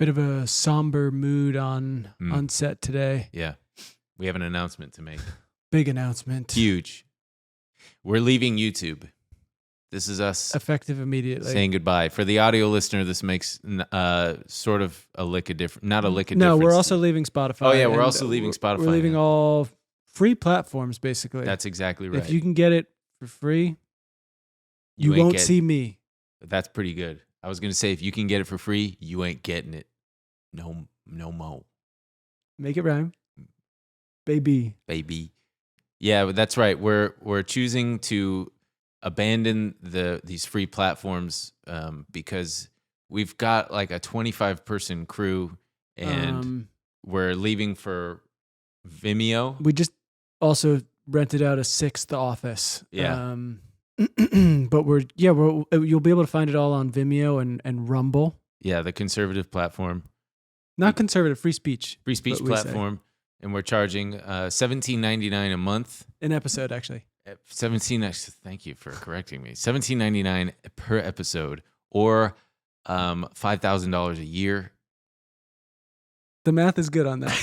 Bit of a somber mood on set today. Yeah. We have an announcement to make. Big announcement. Huge. We're leaving YouTube. This is us effective immediately. saying goodbye. For the audio listener, this makes sort of a lick of difference. Not a lick of difference. No, we're also leaving Spotify. Oh, yeah, we're also leaving Spotify. We're leaving all free platforms, basically. That's exactly right. If you can get it for free, you won't see me. That's pretty good. I was going to say, if you can get it for free, you ain't getting it. No mo. Make it rhyme. Baby. Yeah, but that's right. We're choosing to abandon these free platforms because we've got like a 25-person crew and we're leaving for Vimeo. We just also rented out a 6th office. Yeah. But you'll be able to find it all on Vimeo and Rumble. Yeah, the conservative platform. Not conservative, free speech. Free speech platform. And we're charging $17.99 a month. An episode, actually. Thank you for correcting me. $17.99 per episode, or $5,000 a year. The math is good on that.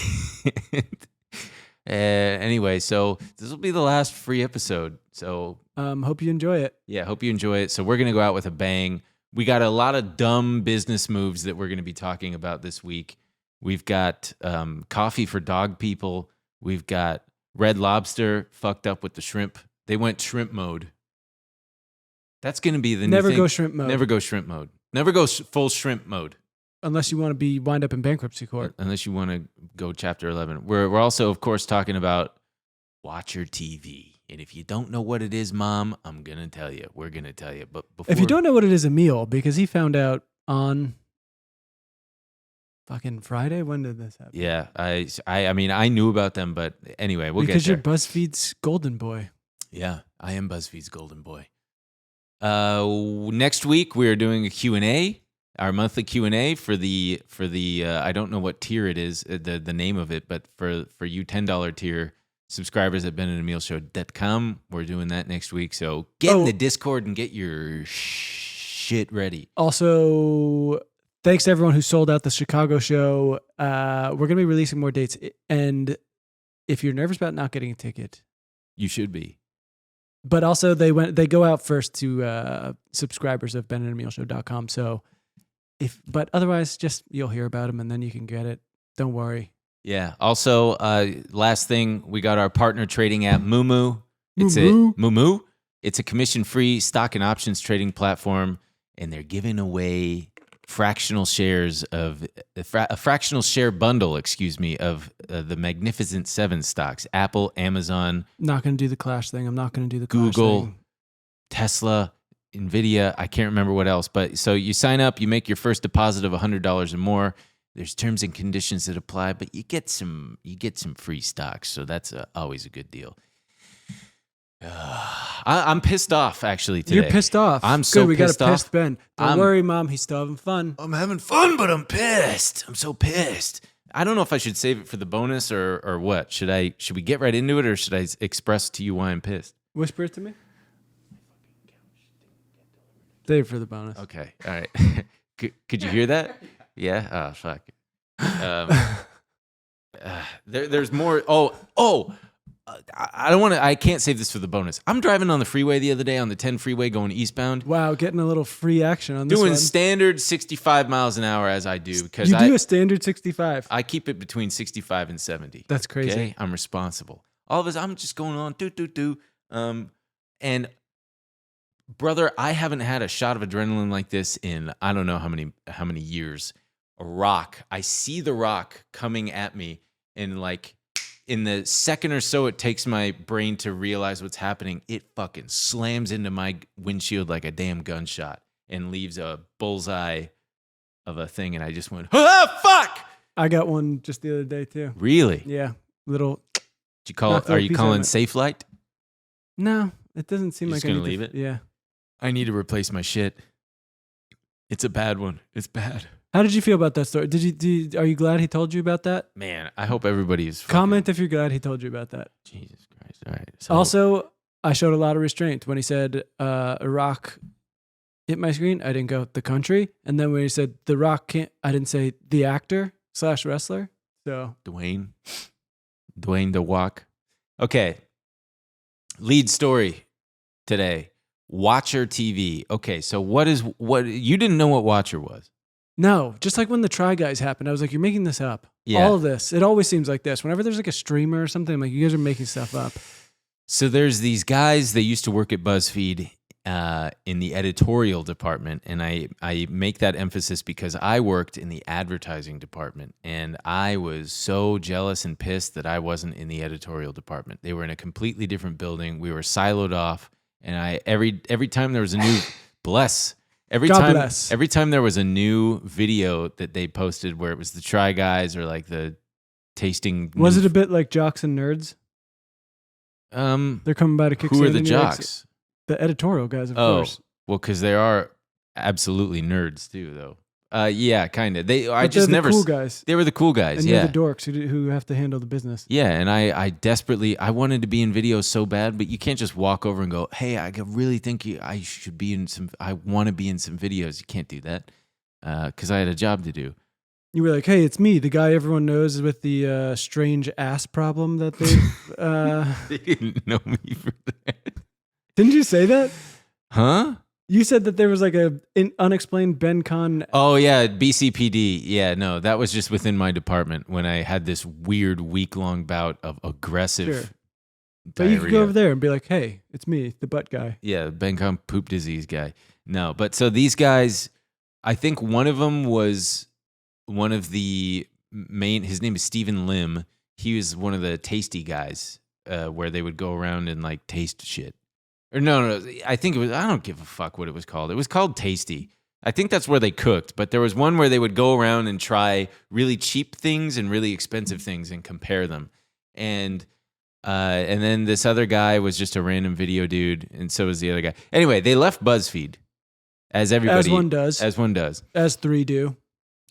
Anyway, so this will be the last free episode. So hope you enjoy it. Yeah, hope you enjoy it. So we're gonna go out with a bang. We got a lot of dumb business moves that we're gonna be talking about this week. We've got coffee for dog people. We've got Red Lobster fucked up with the shrimp. They went shrimp mode. That's going to be the new thing. Never go shrimp mode. Never go shrimp mode. Never go full shrimp mode. Unless you want to wind up in bankruptcy court. Unless you want to go Chapter 11. We're also, of course, talking about Watcher TV. And if you don't know what it is, Mom, I'm going to tell you. We're going to tell you. But before, if you don't know what it is, Emil, because he found out on fucking Friday. When did this happen? Yeah, I mean, I knew about them, but anyway, we'll get there. Because you're BuzzFeed's golden boy. Yeah, I am BuzzFeed's golden boy. Next week we are doing a Q&A, our monthly Q&A for the I don't know what tier it is, the name of it, but for you $10 tier subscribers at BennandEmilShow.com, we're doing that next week. So get in the Discord and get your shit ready. Also, thanks to everyone who sold out the Chicago show. We're going to be releasing more dates. And if you're nervous about not getting a ticket, you should be. But also, they go out first to subscribers of BennandEmilShow.com. So, but otherwise, just you'll hear about them and then you can get it. Don't worry. Yeah. Also, last thing, we got our partner trading app, Moomoo. Moomoo. It's a commission-free stock and options trading platform, and they're giving away fractional shares of a fractional share bundle, of the Magnificent Seven stocks: Apple, Amazon. Not going to do the Clash thing. I'm not going to do the Clash Google, thing. Tesla, Nvidia. I can't remember what else. But so you sign up, you make your first deposit of $100 or more. There's terms and conditions that apply, but you get some free stocks, so that's always a good deal. I'm pissed off, actually, today. You're pissed off. I'm so good. We pissed got a off. pissed Ben. Don't worry, Mom. He's still having fun. I'm having fun, but I'm pissed. I'm so pissed. I don't know if I should save it for the bonus or what. Should we get right into it, or should I express to you why I'm pissed? Whisper it to me. Save it for the bonus. Okay. All right. Could you hear that? Yeah. Oh, fuck. There's more. I don't want to. I can't save this for the bonus. I'm driving on the freeway the other day on the 10 freeway going eastbound. Wow, getting a little free action on this doing one. Standard 65 miles an hour as I do because you do a standard 65. I keep it between 65 and 70. That's crazy. Okay? I'm responsible. All of us. I'm just going on do. And brother, I haven't had a shot of adrenaline like this in I don't know how many years. A rock. I see the rock coming at me, and like in the second or so it takes my brain to realize what's happening, it fucking slams into my windshield like a damn gunshot and leaves a bullseye of a thing, and I just went, ah, fuck! I got one just the other day too. Really? Yeah. Little. Did you call it? Are you calling Safe Light? No, it doesn't seem like I need to leave it. Yeah. I need to replace my shit. It's a bad one. It's bad. How did you feel about that story? Are you glad he told you about that? Man, I hope everybody is. Comment if you're glad he told you about that. Jesus Christ! All right. So, also, I showed a lot of restraint when he said a rock hit my screen, I didn't go the country. And then when he said The Rock can't, I didn't say the actor / wrestler. So Dwayne The Walk. Okay. Lead story today. Watcher TV. Okay, so what you didn't know what Watcher was? no, just like when the Try Guys happened, I was like, you're making this up. Yeah. All of this. It always seems like this. Whenever there's like a streamer or something, I'm like, you guys are making stuff up. So there's these guys, they used to work at BuzzFeed in the editorial department, and I make that emphasis because I worked in the advertising department, and I was so jealous and pissed that I wasn't in the editorial department. They were in a completely different building. We were siloed off, and every time there was a new every time there was a new video that they posted where it was the Try Guys or like the tasting. Was it a bit like Jocks and Nerds? They're coming by to kick. Who are the Sandy jocks? The editorial guys, of Oh, course. well, because they are absolutely nerds too, though. Yeah, kind of. But they're the cool guys. They were the cool guys. And yeah, you're the dorks who have to handle the business. yeah. And I desperately wanted to be in videos so bad, but you can't just walk over and go, "Hey, I really think I should be in some. I want to be in some videos." You can't do that because I had a job to do. You were like, "Hey, it's me, the guy everyone knows with the strange ass problem that they." They didn't know me for that. Didn't you say that? Huh? You said that there was like an unexplained Ben Con. Oh, yeah, BCPD. Yeah, no, that was just within my department when I had this weird week-long bout of aggressive But diarrhea. you could go over there and be like, "Hey, it's me, the butt guy." Yeah, Ben Con poop disease guy. No, but so these guys, I think one of them was one of the main, his name is Stephen Lim. He was one of the tasty guys where they would go around and like taste shit. Or no, I think it was, I don't give a fuck what it was called. It was called Tasty. I think that's where they cooked, but there was one where they would go around and try really cheap things and really expensive things and compare them. And then this other guy was just a random video dude, and so was the other guy. Anyway, they left BuzzFeed, as everybody. As one does. As one does. As three do.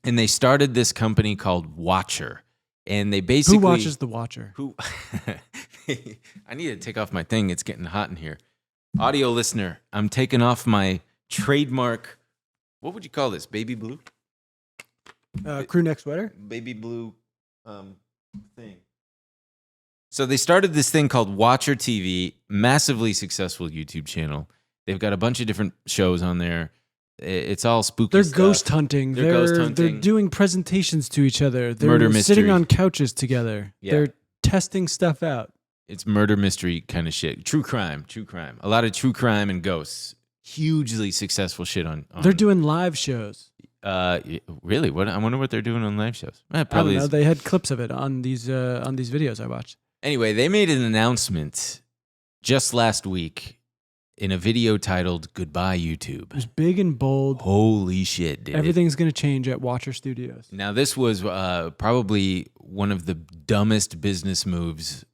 And they started this company called Watcher. And they basically... Who watches The Watcher? I need to take off my thing. It's getting hot in here. Audio listener, I'm taking off my trademark, what would you call this? Baby blue? Crew neck sweater? Baby blue thing. So they started this thing called Watcher TV, massively successful YouTube channel. They've got a bunch of different shows on there. It's all spooky They're stuff. ghost hunting. They're ghost hunting. They're doing presentations to each other. They're Murder mystery. sitting on couches together. Yeah. They're testing stuff out. It's murder mystery kind of shit. True crime. A lot of true crime and ghosts. Hugely successful shit on They're doing live shows. Really? What? I wonder what they're doing on live shows. I don't know. They had clips of it on these videos I watched. Anyway, they made an announcement just last week in a video titled "Goodbye YouTube." It was big and bold. Holy shit, dude! Everything's going to change at Watcher Studios. Now, this was probably one of the dumbest business moves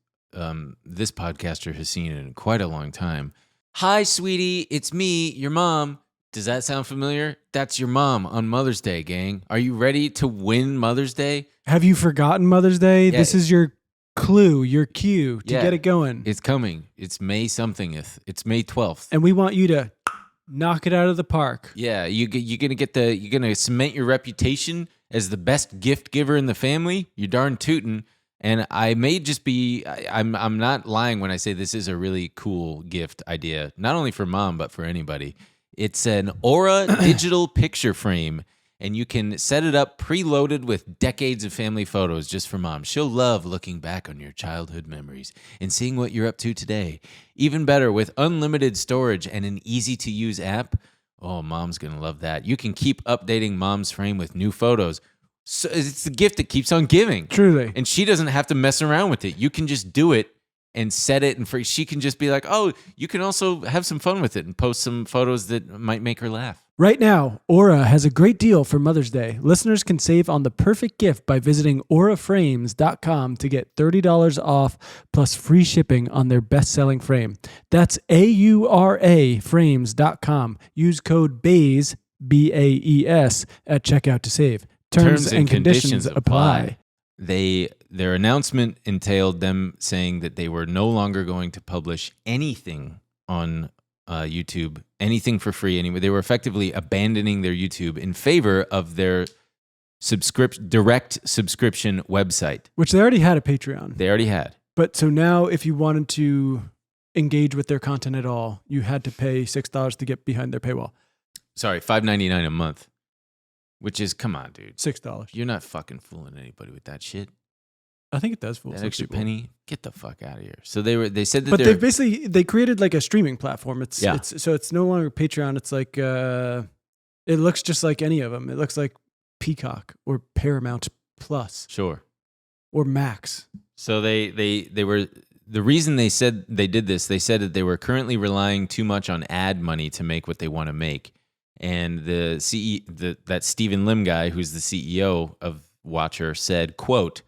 this podcaster has seen in quite a long time. Hi, sweetie, it's me, your mom. Does that sound familiar? That's your mom on Mother's Day, gang. Are you ready to win Mother's Day? Have you forgotten Mother's Day? Yeah. This is your clue, your cue to get it going. It's coming. It's May somethingth. It's May 12th. And we want you to knock it out of the park. Yeah, you're gonna cement your reputation as the best gift giver in the family. You're darn tootin'. And I may just be, I'm not lying when I say this is a really cool gift idea, not only for mom, but for anybody. It's an Aura digital picture frame, and you can set it up preloaded with decades of family photos just for mom. She'll love looking back on your childhood memories and seeing what you're up to today. Even better, with unlimited storage and an easy-to-use app. Oh, mom's going to love that. You can keep updating mom's frame with new photos. So it's the gift that keeps on giving. Truly. And she doesn't have to mess around with it. You can just do it and set it, and she can just be like, oh, you can also have some fun with it and post some photos that might make her laugh. Right now, Aura has a great deal for Mother's Day. Listeners can save on the perfect gift by visiting auraframes.com to get $30 off plus free shipping on their best-selling frame. That's AURA frames.com. Use code BAES, B-A-E-S, at checkout to save. Terms and conditions apply. Their announcement entailed them saying that they were no longer going to publish anything on YouTube anything for free anyway. They were effectively abandoning their YouTube in favor of their direct subscription website, which they already had a Patreon. They already had. But so now, if you wanted to engage with their content at all, you had to pay $6 to get behind their paywall. Sorry, $5.99 a month, which is, come on, dude, $6. You're not fucking fooling anybody with that shit. I think it does fool that some extra people. penny. Get the fuck out of here. So they said that, but they created like a streaming platform. It's no longer Patreon. It's like it looks just like any of them. It looks like Peacock or Paramount Plus, sure, or Max. So they were, the reason they said they did this, they said that they were currently relying too much on ad money to make what they want to make. And that Stephen Lim guy, who's the CEO of Watcher, said, quote,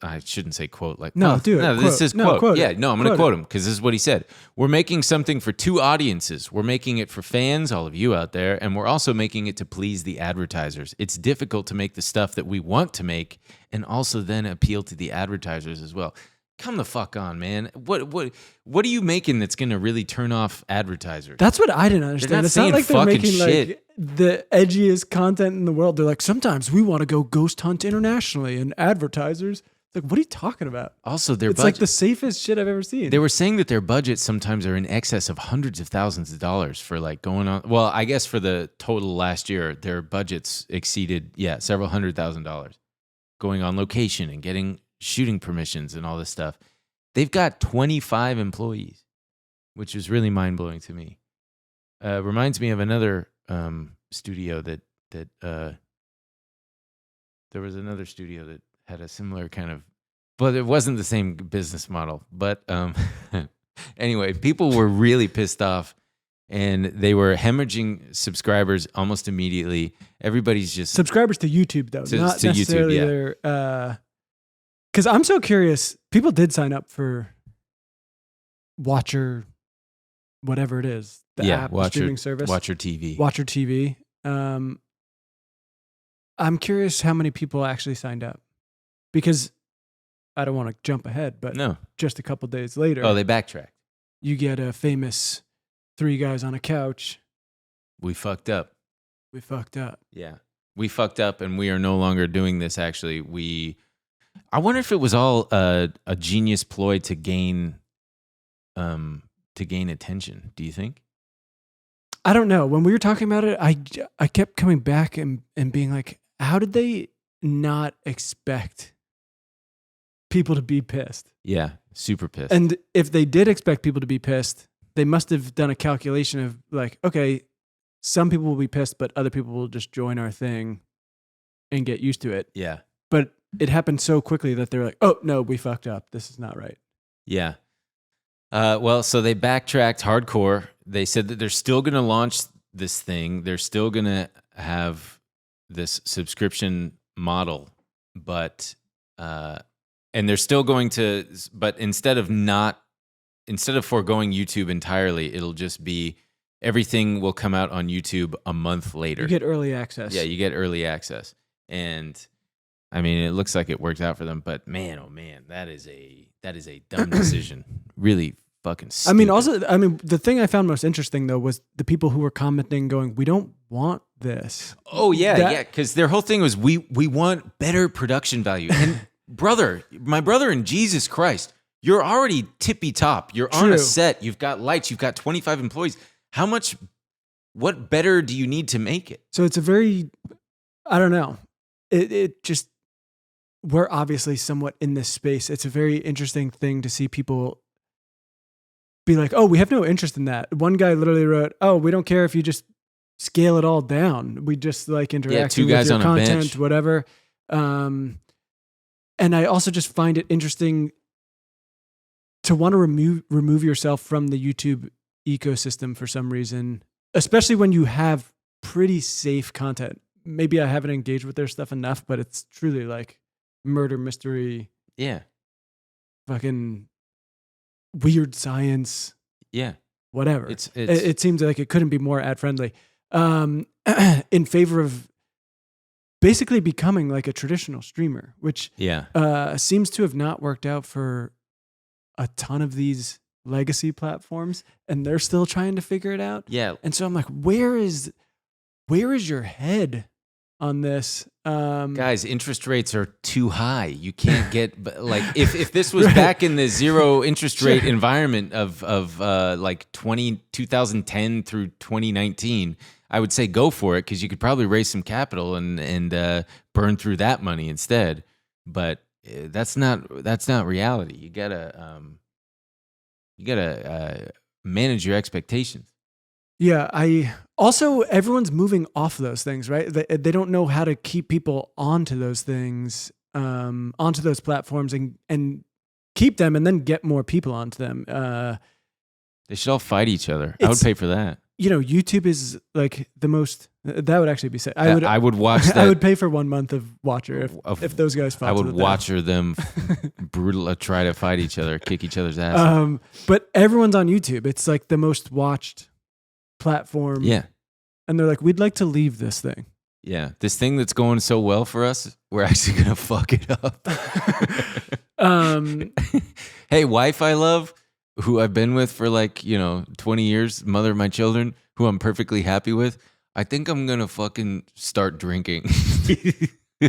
I shouldn't say quote like, this is quote. Quote yeah, no, I'm going to quote him because this is what he said. We're making something for two audiences. We're making it for fans, all of you out there, and we're also making it to please the advertisers. It's difficult to make the stuff that we want to make and also then appeal to the advertisers as well. Come the fuck on, man. What are you making that's going to really turn off advertisers? That's what I didn't understand. It's not like they're making shit. Like the edgiest content in the world. They're like, sometimes we want to go ghost hunt internationally, and advertisers, like, what are you talking about? Also, it's like the safest shit I've ever seen. They were saying that their budgets sometimes are in excess of hundreds of thousands of dollars for like going on. Well, I guess for the total last year, their budgets exceeded, several $100,000 going on location and getting shooting permissions and all this stuff. They've got 25 employees, which is really mind-blowing to me. Reminds me of another studio that there was another studio that had a similar kind of, but it wasn't the same business model. But anyway, people were really pissed off and they were hemorrhaging subscribers almost immediately. Everybody's just subscribers to YouTube though, not to necessarily YouTube, their. Because I'm so curious, people did sign up for Watcher, whatever it is, the app, the streaming service. Watcher TV. Watcher TV. I'm curious how many people actually signed up. Because I don't want to jump ahead, but just a couple days later. Oh, they backtracked. You get a famous 3 guys on a couch. We fucked up. Yeah. We fucked up and we are no longer doing this, actually. I wonder if it was all a genius ploy to gain attention. Do you think? I don't know. When we were talking about it, I kept coming back and being like, how did they not expect people to be pissed? Yeah, super pissed. And if they did expect people to be pissed, they must have done a calculation of like, okay, some people will be pissed, but other people will just join our thing and get used to it. Yeah. But it happened so quickly that they're like, oh, no, we fucked up. This is not right. Yeah. Well, so they backtracked hardcore. They said that they're still going to launch this thing. They're still going to have this subscription model, but and they're still going to, but instead of foregoing YouTube entirely, it'll just be everything will come out on YouTube a month later. You get early access. Yeah, you get early access. And I mean, it looks like it worked out for them, but man, oh man, that is a dumb decision. Really fucking stupid. I mean, the thing I found most interesting though was the people who were commenting going, we don't want this. Oh yeah, because their whole thing was we want better production value. And my brother in Jesus Christ, you're already tippy top. You're on a set, you've got lights, you've got 25 employees. What better do you need to make it? So it's a very, I don't know. It just, we're obviously somewhat in this space. It's a very interesting thing to see people be like, oh, we have no interest in that. One guy literally wrote, oh, we don't care if you just scale it all down. We just like interacting with your content, whatever. And I also just find it interesting to want to remove yourself from the YouTube ecosystem for some reason, especially when you have pretty safe content. Maybe I haven't engaged with their stuff enough, but it's truly like murder mystery. Yeah. Fucking weird science. Yeah. Whatever. It seems like it couldn't be more ad friendly. In favor of basically becoming like a traditional streamer, which seems to have not worked out for a ton of these legacy platforms, and they're still trying to figure it out. Yeah. And so I'm like, where is your head on this? Guys, interest rates are too high. You can't get like if this was back in the zero interest rate environment of like 2010 through 2019, I would say go for it because you could probably raise some capital and burn through that money instead. But that's not reality. You gotta manage your expectations. Yeah, everyone's moving off those things, right? They don't know how to keep people onto those things, onto those platforms and keep them and then get more people onto them. They should all fight each other. I would pay for that. YouTube is like the most, that would actually be sad. I would watch that. I would pay for 1 month of Watcher if those guys fought. I would watcher them try to fight each other, kick each other's ass. But everyone's on YouTube. It's like the most watched platform. Yeah. And they're like, we'd like to leave this thing. Yeah. This thing that's going so well for us, we're actually going to fuck it up. Hey, wife I love, who I've been with for 20 years, mother of my children, who I'm perfectly happy with, I think I'm going to fucking start drinking. I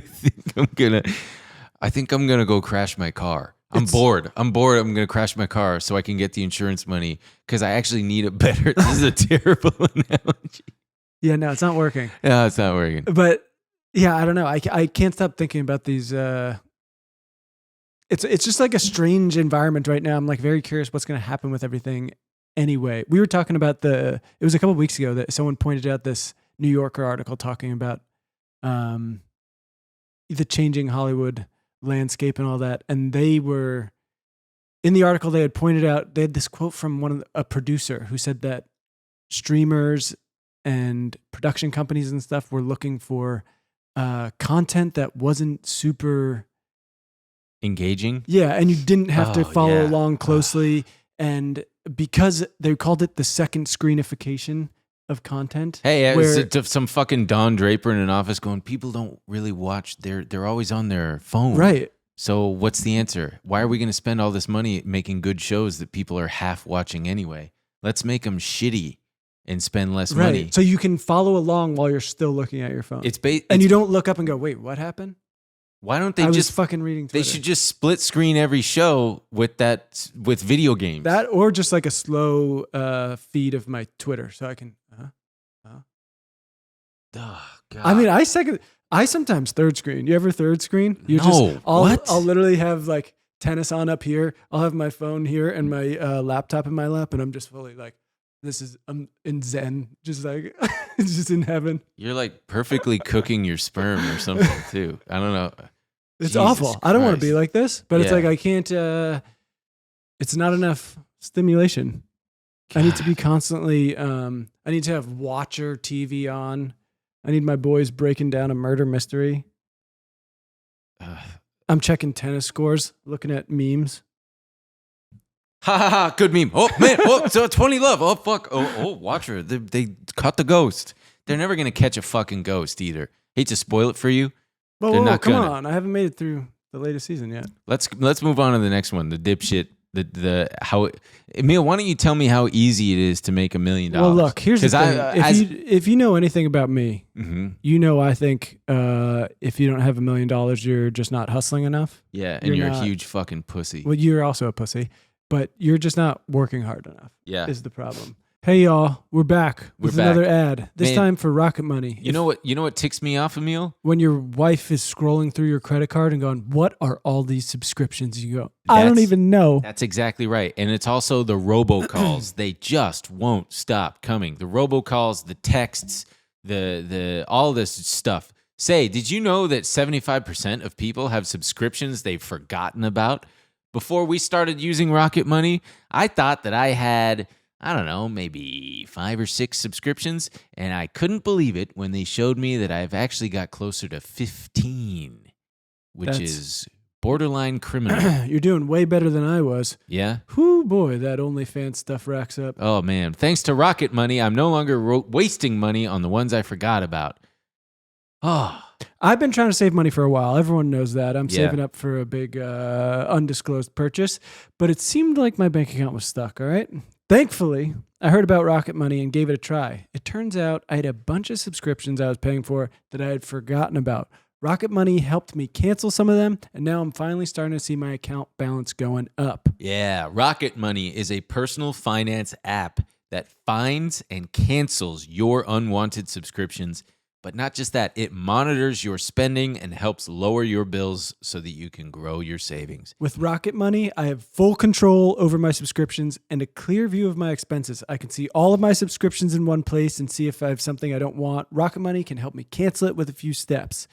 think I'm going to go crash my car. I'm bored. I'm going to crash my car so I can get the insurance money because I actually need it better. This is a terrible analogy. Yeah, no, it's not working. Yeah, it's not working. But yeah, I don't know. I can't stop thinking about these. It's just like a strange environment right now. I'm like very curious what's going to happen with everything. Anyway, we were talking about it was a couple of weeks ago that someone pointed out this New Yorker article talking about the changing Hollywood landscape and all that. And they were, in the article, they had pointed out, they had this quote from a producer who said that streamers and production companies and stuff were looking for content that wasn't super engaging. Yeah, and you didn't have to follow along closely. And because they called it the second screenification of content. Hey, it's some fucking Don Draper in an office going, people don't really watch. They're always on their phone. Right. So what's the answer? Why are we going to spend all this money making good shows that people are half watching anyway? Let's make them shitty and spend less money. So you can follow along while you're still looking at your phone. And you don't look up and go, wait, what happened? Why don't they I just was fucking reading Twitter. They should just split screen every show with video games. That or just like a slow feed of my Twitter so I can Oh, God. I mean, I sometimes third screen. You ever third screen? I'll literally have like tennis on up here. I'll have my phone here and my laptop in my lap, and I'm just fully like, I'm in Zen, just like just in heaven. You're like perfectly cooking your sperm or something too. I don't know. It's Jesus awful. Christ. I don't want to be like this, but it's Yeah. like I can't. It's not enough stimulation. God. I need to be constantly. I need to have Watcher TV on. I need my boys breaking down a murder mystery. I'm checking tennis scores, looking at memes. Ha ha ha! Good meme. Oh man! Oh, so 20 love. Oh fuck! Oh, Watcher. They caught the ghost. They're never gonna catch a fucking ghost either. Hate to spoil it for you. Whoa, come on! I haven't made it through the latest season yet. Let's move on to the next one. The dipshit. Emil, why don't you tell me how easy it is to make $1 million? Well, look, here's the thing. If you know anything about me, you know I think if you don't have $1 million, you're just not hustling enough. Yeah, and you're a huge fucking pussy. Well, you're also a pussy, but you're just not working hard enough. Yeah, is the problem. Hey y'all, we're back with another ad. This time for Rocket Money. You know what ticks me off, Emil? When your wife is scrolling through your credit card and going, "What are all these subscriptions?" You go, "I don't even know." That's exactly right. And it's also the robocalls. They just won't stop coming. The robocalls, the texts, the all this stuff. Say, did you know that 75% of people have subscriptions they've forgotten about? Before we started using Rocket Money, I thought that I had, I don't know, maybe 5 or 6 subscriptions, and I couldn't believe it when they showed me that I've actually got closer to 15, which is borderline criminal. You're doing way better than I was. Yeah? Whoo, boy, that OnlyFans stuff racks up. Oh, man. Thanks to Rocket Money, I'm no longer wasting money on the ones I forgot about. Oh, I've been trying to save money for a while. Everyone knows that. I'm Yeah. saving up for a big undisclosed purchase, but it seemed like my bank account was stuck, all right? Thankfully, I heard about Rocket Money and gave it a try. It turns out I had a bunch of subscriptions I was paying for that I had forgotten about. Rocket Money helped me cancel some of them, and now I'm finally starting to see my account balance going up. Yeah, Rocket Money is a personal finance app that finds and cancels your unwanted subscriptions. But not just that, it monitors your spending and helps lower your bills so that you can grow your savings. With Rocket Money, I have full control over my subscriptions and a clear view of my expenses. I can see all of my subscriptions in one place and see if I have something I don't want. Rocket Money can help me cancel it with a few steps.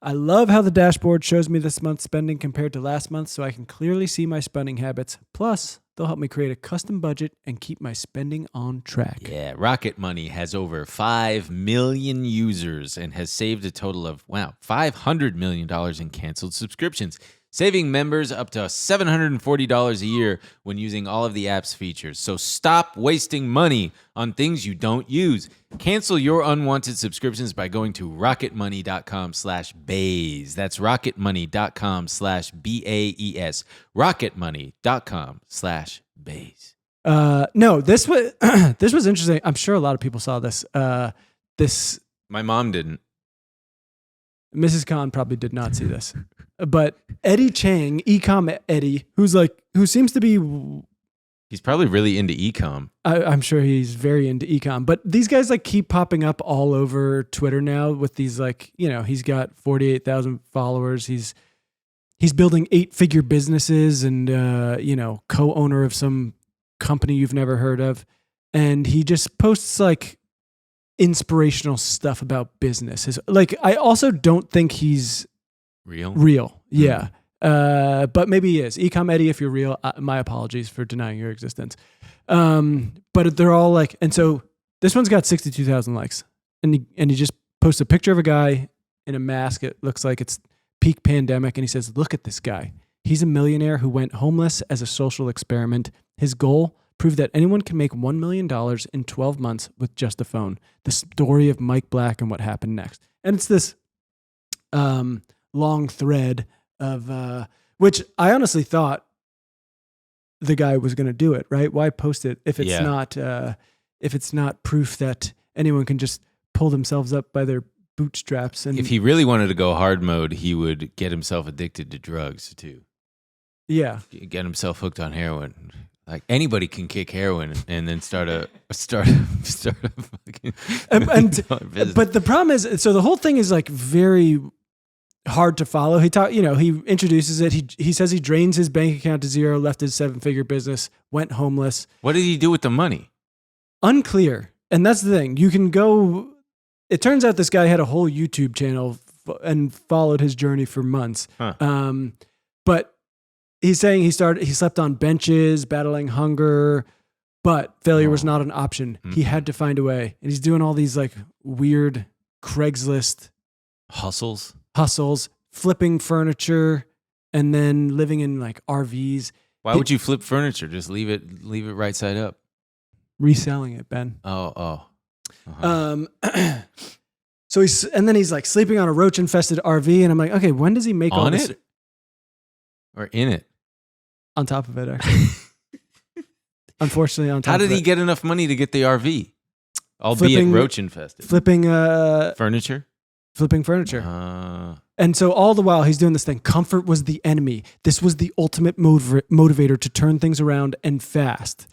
I love how the dashboard shows me this month's spending compared to last month, so I can clearly see my spending habits. Plus, they'll help me create a custom budget and keep my spending on track. Yeah, Rocket Money has over 5 million users and has saved a total of, $500 million in canceled subscriptions, saving members up to $740 a year when using all of the app's features. So stop wasting money on things you don't use. Cancel your unwanted subscriptions by going to rocketmoney.com/BAES. That's rocketmoney.com/BAES. rocketmoney.com/BAES. No, this was this was interesting. I'm sure a lot of people saw this. My mom didn't. Mrs. Khan probably did not see this, but Eddie Chang, Ecom Eddie, who seems to be, He's probably really into ecom. I'm sure he's very into ecom, but these guys like keep popping up all over Twitter now with these he's got 48,000 followers. He's building 8-figure businesses and co-owner of some company you've never heard of, and he just posts like inspirational stuff about business. I also don't think he's real. Yeah. But maybe he is. Ecom Eddie, if you're real, my apologies for denying your existence. But they're all like, and so this one's got 62,000 likes, and he just posts a picture of a guy in a mask. It looks like it's peak pandemic, and he says, "Look at this guy. He's a millionaire who went homeless as a social experiment. His goal, prove that anyone can make $1 million in 12 months with just a phone. The story of Mike Black and what happened next." And it's this long thread of which I honestly thought the guy was going to do it, right? Why post it if it's not proof that anyone can just pull themselves up by their bootstraps? And if he really wanted to go hard mode, he would get himself addicted to drugs too. Yeah, get himself hooked on heroin. Like anybody can kick heroin and then start a fucking business. But the problem is, so the whole thing is like very hard to follow. He introduces it. He says he drains his bank account to zero, left his 7-figure business, went homeless. What did he do with the money? Unclear. And that's the thing. You can go. It turns out this guy had a whole YouTube channel and followed his journey for months. Huh. But he's saying he slept on benches, battling hunger, but failure was not an option. Mm-hmm. He had to find a way. And he's doing all these like weird Craigslist hustles, flipping furniture, and then living in like RVs. Why would you flip furniture? Just leave it right side up. Reselling it, Ben. Oh. Uh-huh. So he's like sleeping on a roach infested RV, and I'm like, okay, when does he make all this? Or in it? On top of it, actually. Unfortunately, on top of it. How did he get enough money to get the RV? Albeit roach infested. Flipping furniture? Flipping furniture. And so all the while he's doing this thing. Comfort was the enemy. This was the ultimate motivator to turn things around and fast.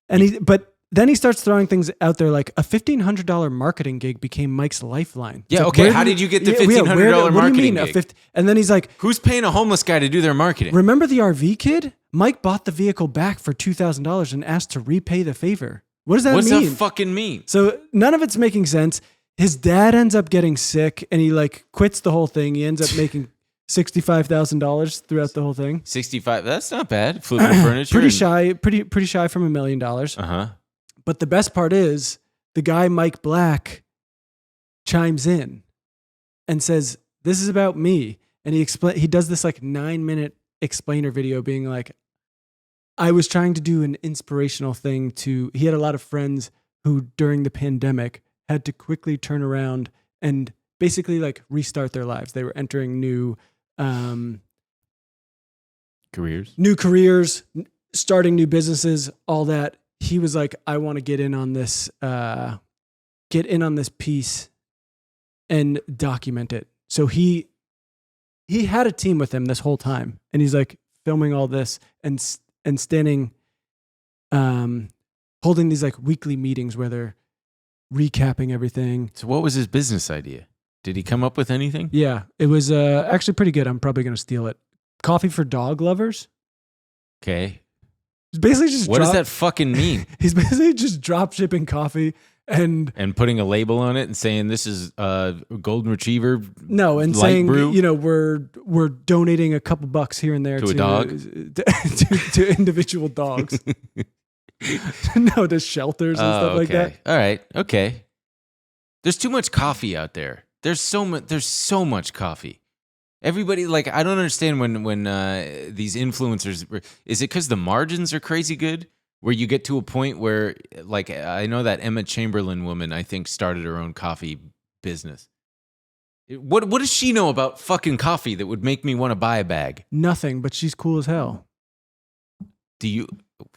But then he starts throwing things out there like a $1,500 marketing gig became Mike's lifeline. Yeah, okay. How did you get the $1,500 marketing gig? And then he's like, who's paying a homeless guy to do their marketing? Remember the RV kid? Mike bought the vehicle back for $2,000 and asked to repay the favor. What does that mean? What's that fucking mean? So none of it's making sense. His dad ends up getting sick and he like quits the whole thing. He ends up making $65,000 throughout the whole thing. 65. That's not bad. Flipping furniture. Pretty shy from $1 million. Uh-huh. But the best part is the guy, Mike Black, chimes in and says, "This is about me." And he does this like 9-minute explainer video being like, I was trying to do an inspirational thing he had a lot of friends who during the pandemic had to quickly turn around and basically like restart their lives. They were entering new careers, starting new businesses, all that. He was like, I want to get in on this piece and document it. So he had a team with him this whole time, and he's like filming all this and standing, holding these like weekly meetings where they're recapping everything. So what was his business idea? Did he come up with anything? Yeah, it was actually pretty good. I'm probably going to steal it. Coffee for dog lovers. Okay. It's basically just what does that fucking mean? He's basically just drop shipping coffee and putting a label on it and saying this is golden retriever. No, and light saying brew. We're donating a couple bucks here and there to a dog, to individual dogs. No, to shelters and stuff like that. All right. Okay. There's too much coffee out there. There's so much coffee. Everybody, like, I don't understand when these influencers, is it because the margins are crazy good? Where you get to a point where, like, I know that Emma Chamberlain woman, I think, started her own coffee business. What does she know about fucking coffee that would make me want to buy a bag? Nothing, but she's cool as hell. Do you?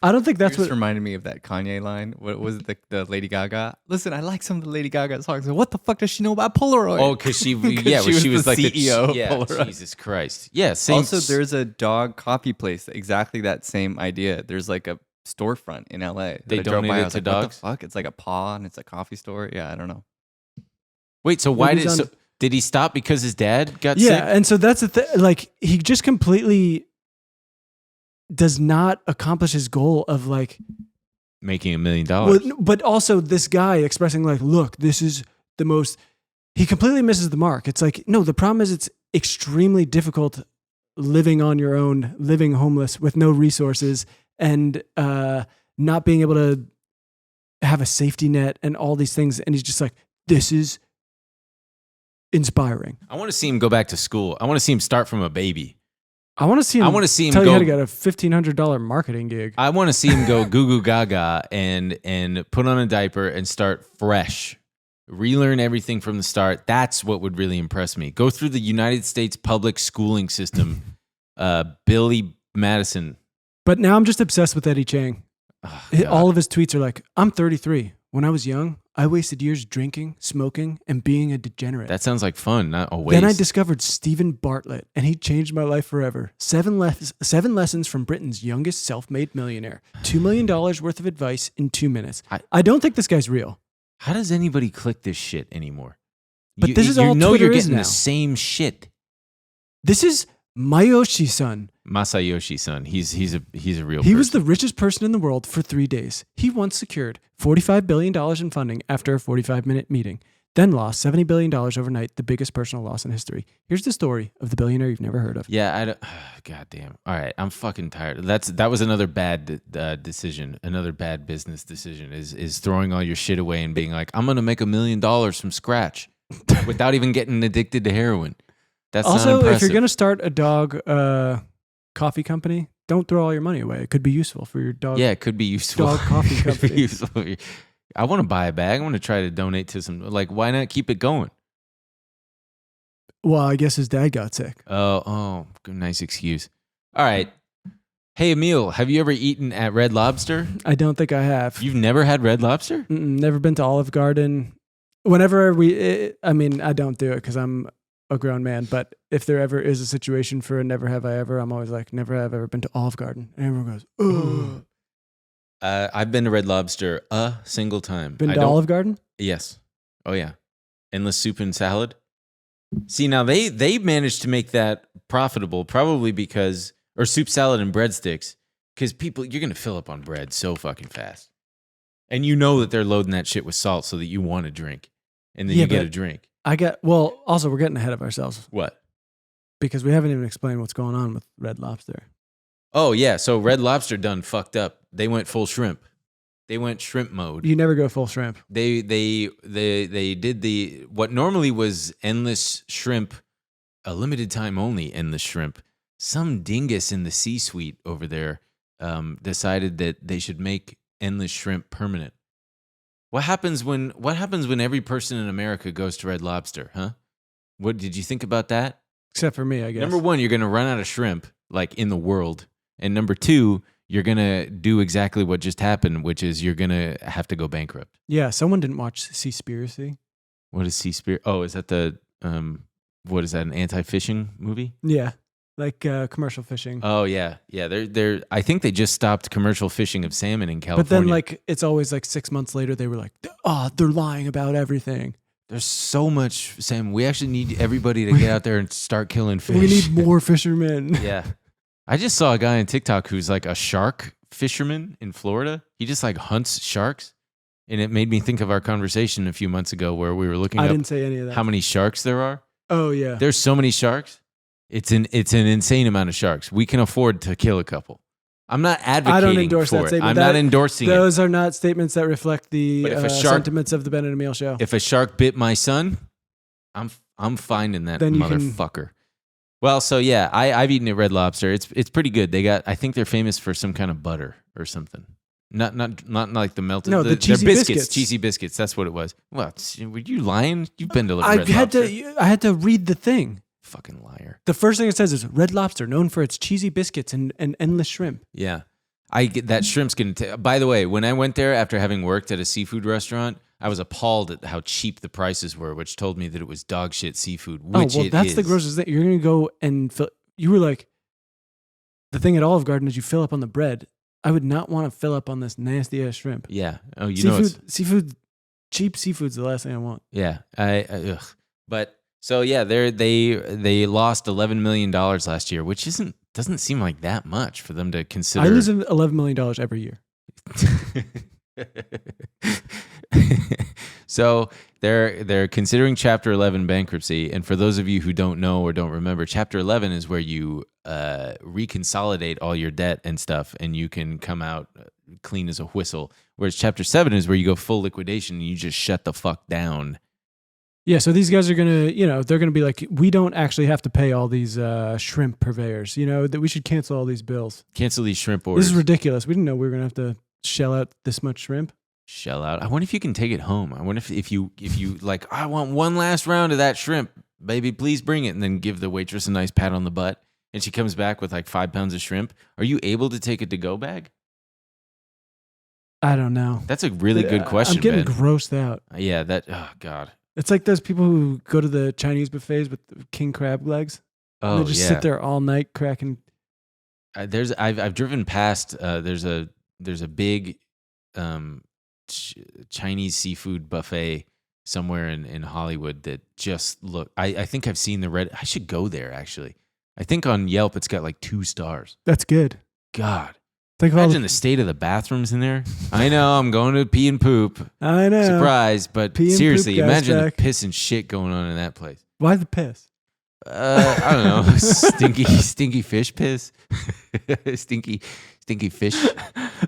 I don't think that's what reminded me of that Kanye line. What was it, the Lady Gaga? Listen, I like some of the Lady Gaga songs. What the fuck does she know about Polaroid? Oh, because she was like the CEO of yeah, Polaroid. Jesus Christ. Yeah. Same. Also, there's a dog coffee place. Exactly that same idea. There's like a storefront in LA. They donate it to dogs? What the fuck? It's like a paw and it's a coffee store. Yeah, I don't know. Wait, so did he stop because his dad got sick? Yeah, and so that's the thing. Like, he just completely does not accomplish his goal of like making $1 million. But also this guy expressing like, look, this is the most, he completely misses the mark. It's like, no, the problem is it's extremely difficult living on your own, living homeless with no resources and not being able to have a safety net and all these things. And he's just like, this is inspiring. I want to see him go back to school. I want to see him start from a baby. I want to see him tell you how to get a $1,500 marketing gig. I want to see him go goo goo gaga and put on a diaper and start fresh. Relearn everything from the start. That's what would really impress me. Go through the United States public schooling system. Billy Madison. But now I'm just obsessed with Eddie Chang. Oh, all of his tweets are like, I'm 33. When I was young, I wasted years drinking, smoking, and being a degenerate. That sounds like fun, not a waste. Then I discovered Stephen Bartlett, and he changed my life forever. 7 lessons from Britain's youngest self-made millionaire. $2 million worth of advice in 2 minutes. I don't think this guy's real. How does anybody click this shit anymore? But this is all Twitter you're is getting now. the same shit. This is Masayoshi-san. Masayoshi-san. He's a real person. He was the richest person in the world for 3 days. He once secured $45 billion in funding after a 45-minute meeting, then lost $70 billion overnight, the biggest personal loss in history. Here's the story of the billionaire you've never heard of. Yeah, God damn. All right, I'm fucking tired. That was another bad decision, another bad business decision, is throwing all your shit away and being like, I'm going to make $1 million from scratch without even getting addicted to heroin. That's also, not impressive. if you're going to start a dog coffee company, don't throw all your money away. It could be useful for your dog. Yeah, it could be useful. Dog coffee company. Useful. I want to buy a bag. I want to try to donate to some. Like, why not keep it going? Well, I guess his dad got sick. Oh, nice excuse. All right. Hey, Emil, have you ever eaten at Red Lobster? I don't think I have. You've never had Red Lobster? Never been to Olive Garden. Whenever I don't do it because I'm a grown man, but if there ever is a situation for a never have I ever, I'm always like, never have I ever been to Olive Garden. And everyone goes, ugh. I've been to Red Lobster a single time. Been to Olive Garden? Yes. Oh, yeah. Endless soup and salad. See, now they managed to make that profitable probably because, or soup, salad, and breadsticks, because you're going to fill up on bread so fucking fast. And you know that they're loading that shit with salt so that you want to drink. And then you get a drink. Also, we're getting ahead of ourselves. What? Because we haven't even explained what's going on with Red Lobster. Oh, yeah. So Red Lobster done fucked up. They went full shrimp. They went shrimp mode. You never go full shrimp. They did what normally was endless shrimp, a limited time only endless shrimp. Some dingus in the C-suite over there decided that they should make endless shrimp permanent. What happens when every person in America goes to Red Lobster, huh? What did you think about that? Except for me, I guess. Number one, you're going to run out of shrimp, like in the world. And number two, you're going to do exactly what just happened, which is you're going to have to go bankrupt. Yeah, someone didn't watch Seaspiracy. What is Seaspiracy? Oh, is that the, what is that, an anti-fishing movie? Yeah, like commercial fishing. Oh, yeah. Yeah, they're. I think they just stopped commercial fishing of salmon in California. But then, like, it's always like 6 months later, they were like, oh, they're lying about everything. There's so much, Sam. We actually need everybody to get out there and start killing fish. We need more fishermen. Yeah. I just saw a guy on TikTok who's like a shark fisherman in Florida. He just like hunts sharks. And it made me think of our conversation a few months ago where we were looking I up didn't say any of that. how many sharks there are. Oh, yeah. There's so many sharks. It's an insane amount of sharks. We can afford to kill a couple. I'm not advocating I don't endorse for that it. statement. I'm not endorsing it. Those are not statements that reflect the But if a sentiments of the Ben and Emil show. If a shark bit my son, I'm finding that Then you motherfucker. Well, so yeah, I've eaten at Red Lobster. It's pretty good. They got, I think they're famous for some kind of butter or something. Not like the melted. No, the cheesy they're biscuits. Cheesy biscuits. That's what it was. Well, were you lying? You've been to I Red had Lobster. I had to read the thing. Fucking liar. The first thing it says is Red Lobster, known for its cheesy biscuits and endless shrimp. Yeah. I get that shrimp's going to by the way, when I went there after having worked at a seafood restaurant, I was appalled at how cheap the prices were, which told me that it was dog shit seafood, which that's the grossest thing. You're going to go and fill. You were like, the thing at Olive Garden is you fill up on the bread. I would not want to fill up on this nasty ass shrimp. Yeah. Oh, you know seafood, cheap seafood's the last thing I want. Yeah. Ugh. But so yeah, they lost $11 million last year, which doesn't seem like that much for them to consider. I lose $11 million every year. So they're considering Chapter 11 bankruptcy, and for those of you who don't know or don't remember, Chapter 11 is where you reconsolidate all your debt and stuff, and you can come out clean as a whistle. Whereas Chapter 7 is where you go full liquidation and you just shut the fuck down. Yeah, so these guys are gonna, they're gonna be like, we don't actually have to pay all these shrimp purveyors. That we should cancel all these bills. Cancel these shrimp orders. This is ridiculous. We didn't know we were gonna have to shell out this much shrimp. Shell out. I wonder if you can take it home. I wonder if you like, I want one last round of that shrimp, baby, please bring it, and then give the waitress a nice pat on the butt, and she comes back with like 5 pounds of shrimp. Are you able to take a to-go bag? I don't know. That's a really good question. I'm getting Ben. grossed out. Yeah, oh God. It's like those people who go to the Chinese buffets with the king crab legs. Oh, and they just sit there all night cracking. I've driven past. There's a big Chinese seafood buffet somewhere in Hollywood that just look. I think I've seen the red. I should go there actually. I think on Yelp it's got like 2 stars. That's good. God. Think of Imagine the state of the bathrooms in there. I know, I'm going to pee and poop. I know. Surprise, but Pee and seriously, poop, imagine the back. piss and shit going on in that place. Why the piss? I don't know. Stinky fish piss. stinky fish.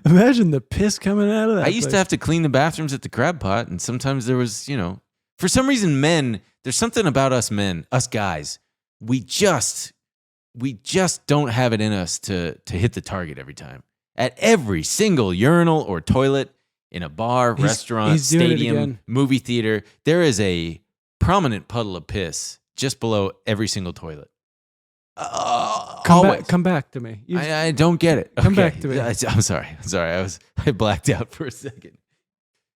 Imagine the piss coming out of that. I used to have to clean the bathrooms at the Crab Pot, and sometimes there was, for some reason, there's something about us men, us guys, we just don't have it in us to hit the target every time. At every single urinal or toilet in a bar, restaurant, stadium, movie theater, there is a prominent puddle of piss just below every single toilet. Come back to me. I don't get it. Come back to me. I'm sorry. I blacked out for a second.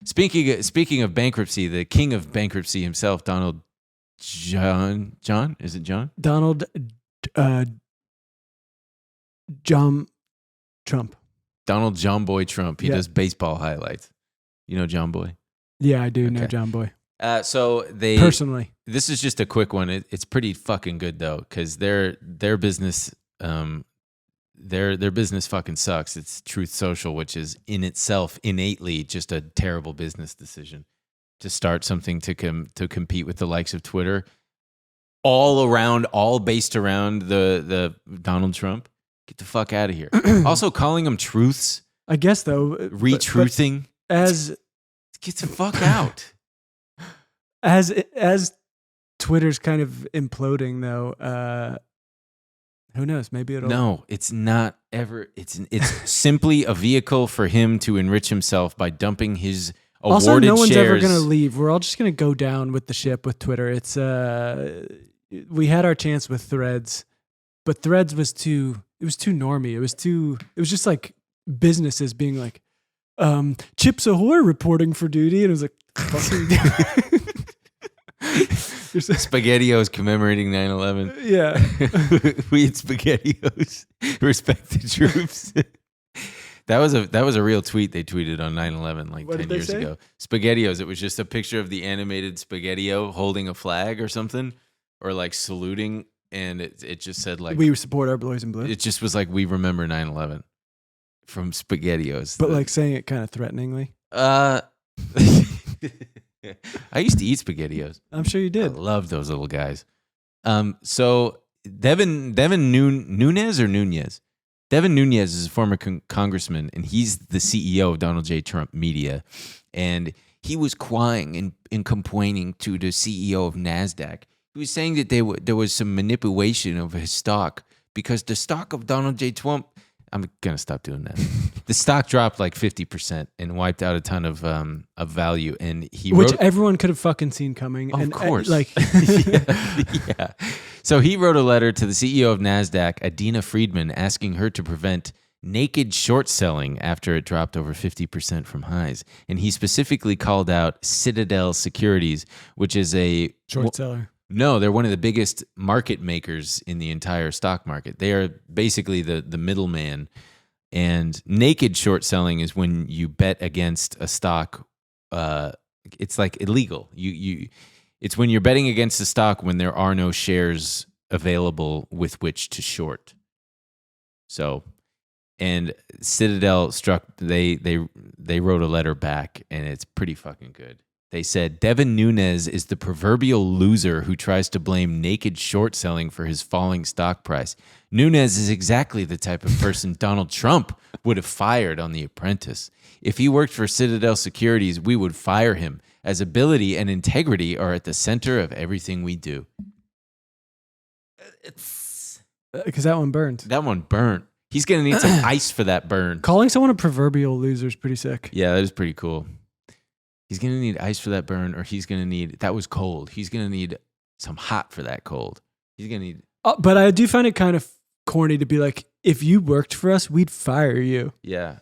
Speaking of bankruptcy, the king of bankruptcy himself, Donald John. Is it John? Donald John Trump. Donald John Boy Trump. He does baseball highlights. You know John Boy? Yeah, I do know John Boy. So they personally. This is just a quick one. It's pretty fucking good though, because their business their business fucking sucks. It's Truth Social, which is in itself innately just a terrible business decision to start something to compete with the likes of Twitter, all based around the Donald Trump. Get the fuck out of here. Also calling them truths. I guess though. Retruthing. As get the fuck out. As Twitter's kind of imploding though, who knows? Maybe it'll. No, it's not ever. It's simply a vehicle for him to enrich himself by dumping his awarded Also, no one's ever shares. gonna leave. We're all just gonna go down with the ship with Twitter. It's we had our chance with Threads, but Threads was too normie. It was just like businesses being like, Chips Ahoy reporting for duty, and it was like, fucking SpaghettiOs commemorating 9/11. yeah. We eat SpaghettiOs. Respect the troops. That was a real tweet they tweeted on 9/11 like What 10 did they years say? ago. SpaghettiOs. It was just a picture of the animated SpaghettiO holding a flag or something, or like saluting, and it just said like We support our boys in blue, it just was like we remember 9/11 from SpaghettiOs. but like saying it kind of threateningly. I used to eat SpaghettiOs. I'm sure you I did. love those little guys. So Devin Nunes or Nunez? Devin Nunes is a former congressman, and he's the CEO of Donald J. Trump Media. And he was crying and complaining to the CEO of NASDAQ. He was saying that there was some manipulation of his stock because the stock of Donald J. Trump, I'm going to stop doing that. The stock dropped like 50% and wiped out a ton of value. And he Which wrote, everyone could have fucking seen coming. of and, course. like, yeah. So he wrote a letter to the CEO of NASDAQ, Adina Friedman, asking her to prevent naked short selling after it dropped over 50% from highs. And he specifically called out Citadel Securities, which is a short seller. No, they're one of the biggest market makers in the entire stock market. They are basically the middleman. And naked short selling is when you bet against a stock. It's like illegal. It's when you're betting against a stock when there are no shares available with which to short. So, and Citadel they wrote a letter back, and it's pretty fucking good. They said, Devin Nunes is the proverbial loser who tries to blame naked short selling for his falling stock price. Nunes is exactly the type of person Donald Trump would have fired on The Apprentice. If he worked for Citadel Securities, we would fire him, as ability and integrity are at the center of everything we do. Because that one burned. That one burnt. He's going to need some ice for that burn. Calling someone a proverbial loser is pretty sick. Yeah, that is pretty cool. He's going to need ice for that burn, or he's going to need, that was cold. He's going to need some hot for that cold. He's going to need. But I do find it kind of corny to be like, if you worked for us, we'd fire you. Yeah.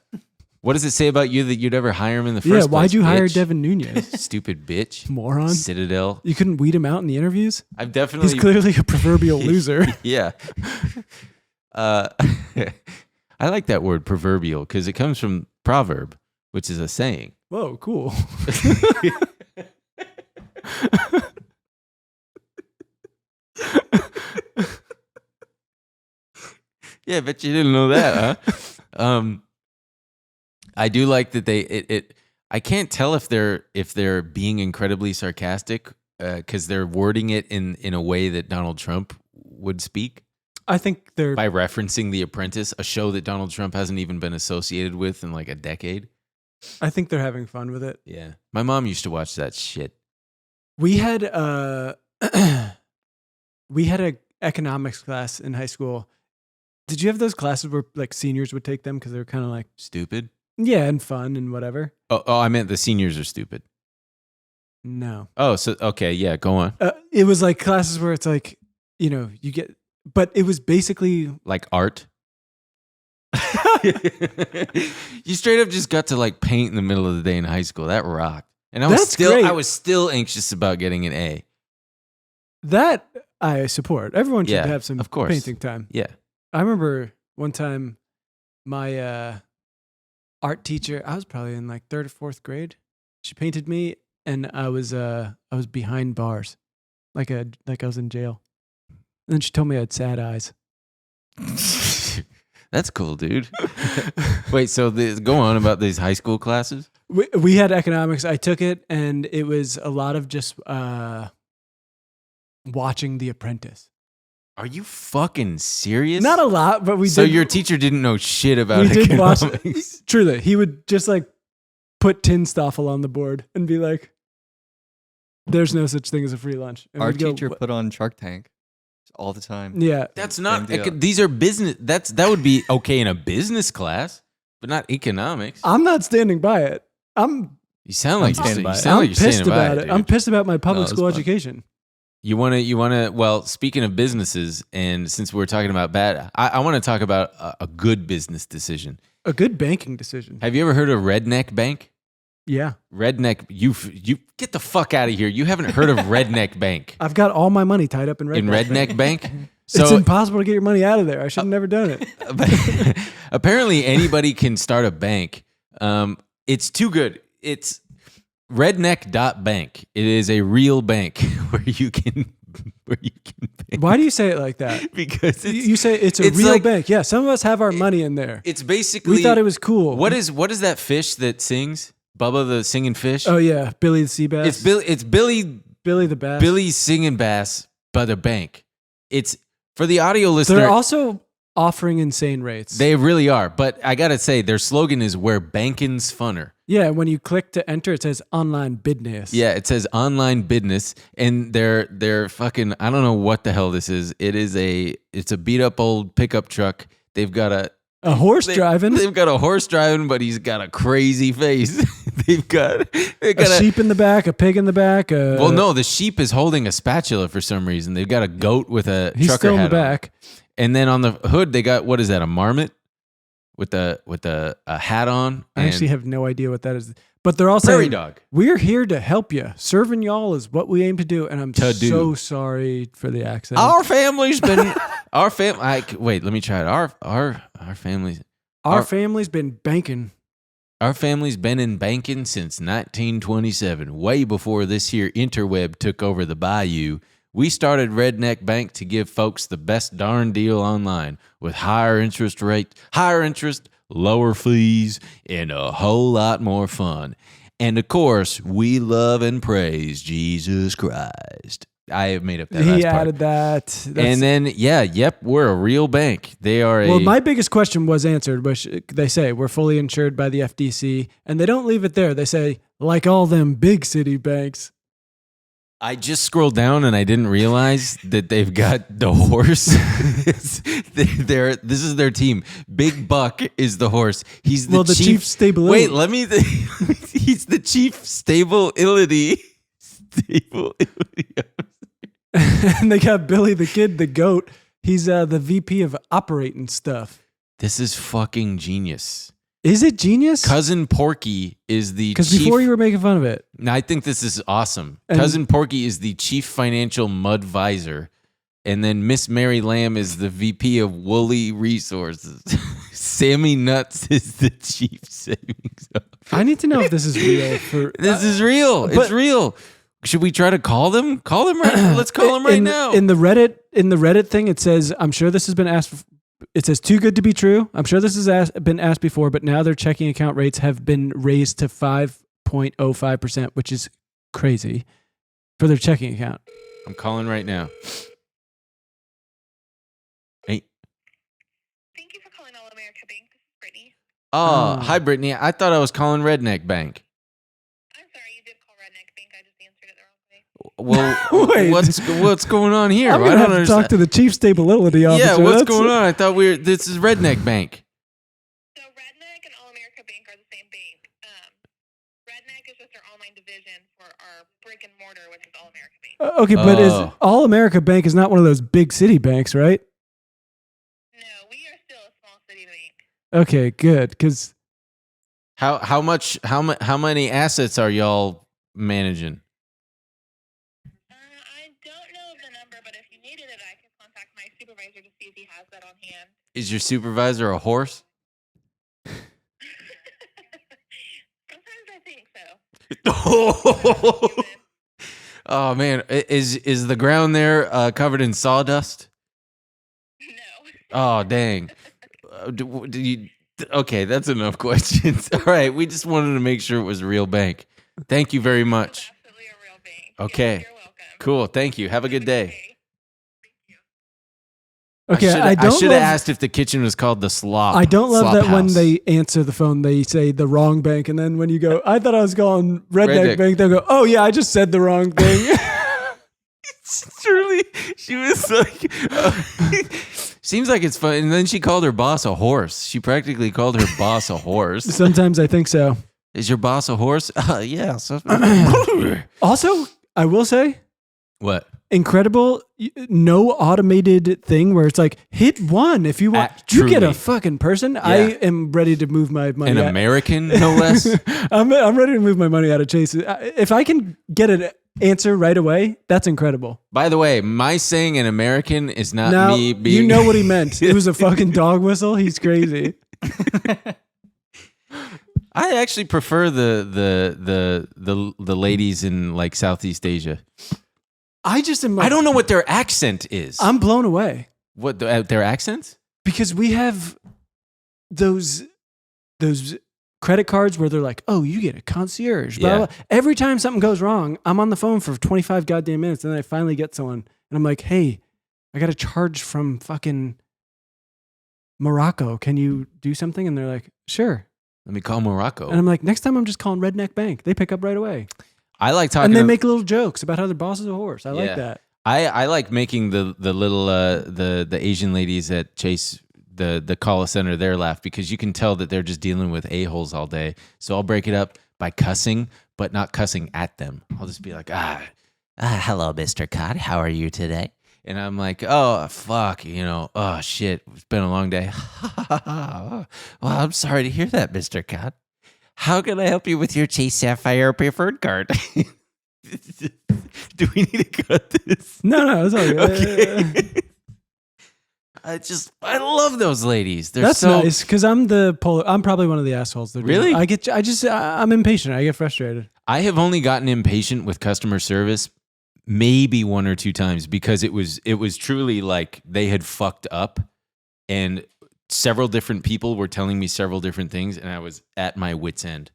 What does it say about you that you'd ever hire him in the first place? Yeah, why'd you hire bitch? Devin Nunes? Stupid bitch. Moron. Citadel. You couldn't weed him out in the interviews? I've definitely. He's clearly a proverbial loser. Yeah. I like that word proverbial because it comes from proverb, which is a saying. Whoa, cool. Yeah, I bet you didn't know that, huh? I do like that I can't tell if they're being incredibly sarcastic because they're wording it in a way that Donald Trump would speak. I think they're By referencing The Apprentice, a show that Donald Trump hasn't even been associated with in like a decade. I think they're having fun with it. Yeah. My mom used to watch that shit. We had a economics class in high school. Did you have those classes where like seniors would take them because they were kind of like Stupid? yeah and fun and whatever? Oh, I meant the seniors are stupid. No. Oh, so okay, yeah, go on. It was like classes where it's like, you know, you get, but it was basically Like art? You straight up just got to like paint in the middle of the day in high school. That rocked. And That's great. I was still anxious about getting an A. that I support. Everyone should Yeah, have some of course. painting time. Yeah. I remember one time my art teacher, I was probably in like 3rd or 4th grade. She painted me and I was behind bars. Like I was in jail. And then she told me I had sad eyes. That's cool, dude. Wait, so go on about these high school classes? We had economics. I took it and it was a lot of just watching The Apprentice. Are you fucking serious? Not a lot, but we So did. your teacher didn't know shit about we did watch. economics. Truly, he would just like put Tinstoffel on the board and be like, "There's no such thing as a free lunch." And Our we'd go, teacher "What?" put on Shark Tank all the time. Yeah, That's not. Same deal. These are business. That would be okay in a business class, but not economics. I'm not standing by it. You sound like standing by it. you're I'm pissed standing by about it. dude. I'm pissed about my public it's school fun. education. You want to. Well, speaking of businesses, and since we're talking about bad, I want to talk about a good business decision. A good banking decision. Have you ever heard of Redneck Bank? Yeah. Redneck, you get the fuck out of here. You haven't heard of Redneck Bank I've got all my money tied up in Redneck Bank? It's So impossible to get your money out of there. I should have never done it. apparently anybody can start a bank. It's too good. It's redneck.bank. It is a real bank where you can bank. Why do you say it like that? Because You say it's a it's real like- bank. Yeah, some of us have our money in there. it's basically We thought it was cool. What is that fish that sings? Bubba the singing fish? Oh yeah, Billy the sea bass. It's Billy Billy the bass. Billy's singing bass by the bank. It's for the audio listener. They're also offering insane rates. They really are, but I gotta say their slogan is "Where bankin's funner." Yeah, when you click to enter, it says online business. Yeah, it says online business, and they're fucking. I don't know what the hell this is. It's a beat up old pickup truck. They've got A horse driving. They've got a horse driving, but he's got a crazy face. they've got A sheep in the back, a pig in the back. Well, no, the sheep is holding a spatula for some reason. They've got a goat with a He's trucker still in the hat on. back. And then on the hood, they got, what is that, a marmot with a hat on? I actually have no idea what that is. But they're all prairie saying, dog. we're here to help you. Serving y'all is what we aim to do. And I'm To do. so sorry for the accent. Our family's been, wait, let me try it. Our family's, Our family's been banking. Our family's been in banking since 1927, way before this here interweb took over the bayou. We started Redneck Bank to give folks the best darn deal online with higher interest, lower fees, and a whole lot more fun. And of course, we love and praise Jesus Christ. I have made up that He last part. added that. And then, we're a real bank. They are Well, my biggest question was answered, which they say we're fully insured by the FDC, and they don't leave it there. They say, like all them big city banks. I just scrolled down and I didn't realize that they've got the horse. This is their team. Big Buck is the horse. He's the chief stability. Wait, let me. He's the chief stability. And they got Billy the Kid, the goat. He's the VP of operating stuff. This is fucking genius. Is it genius? Cousin Porky is the Because chief. before you were making fun of it. No, I think this is awesome. And- Cousin Porky is the chief financial mudvisor. And then Miss Mary Lamb is the VP of Woolly Resources. Sammy Nuts is the chief savings officer. I need to know if this is real. This is real. It's but- real. Should we try to call them? Call them right now. Let's call them right now. In the Reddit thing, it says, I'm sure this has been asked. It says too good to be true. I'm sure this has been asked before, but now their checking account rates have been raised to 5.05%, which is crazy for their checking account. I'm calling right now. Hey. Thank you for calling All America Bank. This is Brittany. Oh, hi, Brittany. I thought I was calling Redneck Bank. I'm sorry, you did call Redneck Bank. I just answered it the wrong way. Well, Wait. what's going on here? I'm I going to don't have to talk to the chief stability officer. Yeah, what's That's- going on? I thought this is Redneck Bank. So Redneck and All America Bank are the same bank. Redneck is just our online division for our brick and mortar, which is All America Bank. Okay, but is Oh. All America Bank is not one of those big city banks, right? No, we are still a small city bank. Okay, good. Because How many assets are y'all managing? I don't know the number, but if you needed it, I could contact my supervisor to see if he has that on hand. Is your supervisor a horse? Sometimes I think so. Oh man, is the ground there covered in sawdust? No. Oh dang. Okay, that's enough questions. All right, we just wanted to make sure it was a real bank. Thank you very much. Absolutely a real bank. Okay. Yes, you're welcome. Cool. Thank you. Have a good day. Thank you. okay, I don't should have love- asked if the kitchen was called the Slop. I don't love Slop that when House. they answer the phone, they say the wrong bank, and then when you go, I thought I was calling Redneck Redneck. Bank, they'll go, oh yeah, I just said the wrong thing. Truly, she was like, seems like it's fun. And then she called her boss a horse. She practically called her boss a horse. Sometimes I think so. Is your boss a horse? Yeah. So Also, I will say, what? incredible, no automated thing where it's like, hit one if you want. You get a Truly. fucking person. I am ready to move my money. An American, no less. I'm ready to move my money out of Chase. If I can get an answer right away, that's incredible. By the way, my saying an American is not Now, me being. you know what he meant. It was a fucking dog whistle. He's crazy. I actually prefer the ladies in like Southeast Asia. I just am. I don't know what their accent is. I'm blown away What their accents? because we have those credit cards where they're like, oh, you get a concierge. Blah, Yeah. blah. Every time something goes wrong, I'm on the phone for 25 goddamn minutes, and then I finally get someone, and I'm like, hey, I got a charge from fucking Morocco. Can you do something? And they're like, sure. Let me call Morocco. And I'm like, next time I'm just calling Redneck Bank. They pick up right away. I like talking. And they to- make little jokes about how their boss is a horse. I like Yeah. that. I like making the little the Asian ladies at Chase the call center there laugh because you can tell that they're just dealing with a-holes all day. So I'll break it up by cussing, but not cussing at them. I'll just be like, hello, Mr. Cod. How are you today? And I'm like, oh, fuck, oh, shit. It's been a long day. Well, I'm sorry to hear that, Mr. Cod. How can I help you with your Chase Sapphire preferred card? Do we need to cut this? No, it's all good. Okay. I love those ladies. They're That's so nice because I'm probably one of the assholes. That do Really? that. I'm impatient. I get frustrated. I have only gotten impatient with customer service maybe one or two times because it was truly like they had fucked up and several different people were telling me several different things and I was at my wit's end.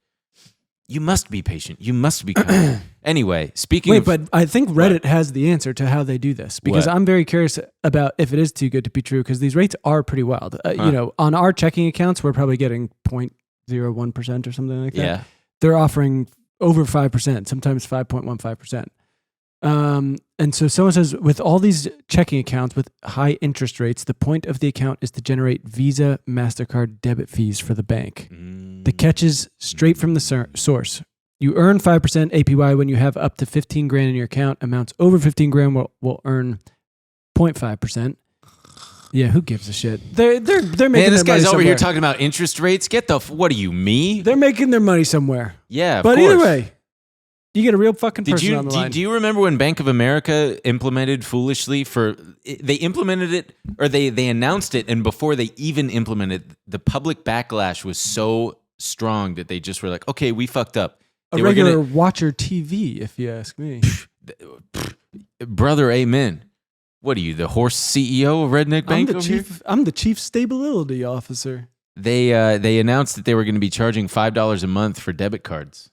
You must be patient. You must be kind. Anyway, speaking of... But I think Reddit has the answer to how they do this because What? I'm very curious about if it is too good to be true because these rates are pretty wild. On our checking accounts, we're probably getting 0.01% or something like that. Yeah. They're offering over 5%, sometimes 5.15%. And so someone says, with all these checking accounts with high interest rates, the point of the account is to generate Visa, MasterCard debit fees for the bank. The catch is straight from the source. You earn 5% APY when you have up to 15 grand in your account. Amounts over 15 grand will earn 0.5%. Yeah, who gives a shit? They're making Man, this their money guy's over somewhere. here talking about interest rates. What are you, me? They're making their money somewhere. Yeah, But of course. either way, you get a real fucking Did person you on the line. do you remember when Bank of America implemented foolishly they implemented it or they announced it and before they even implemented the public backlash was so strong that they just were like, okay, we fucked up. a They were regular gonna- watcher TV, if you ask me. brother, amen. What are you, the horse CEO of Redneck Bank? I'm the chief stability officer. They announced that they were going to be charging $5 a month for debit cards.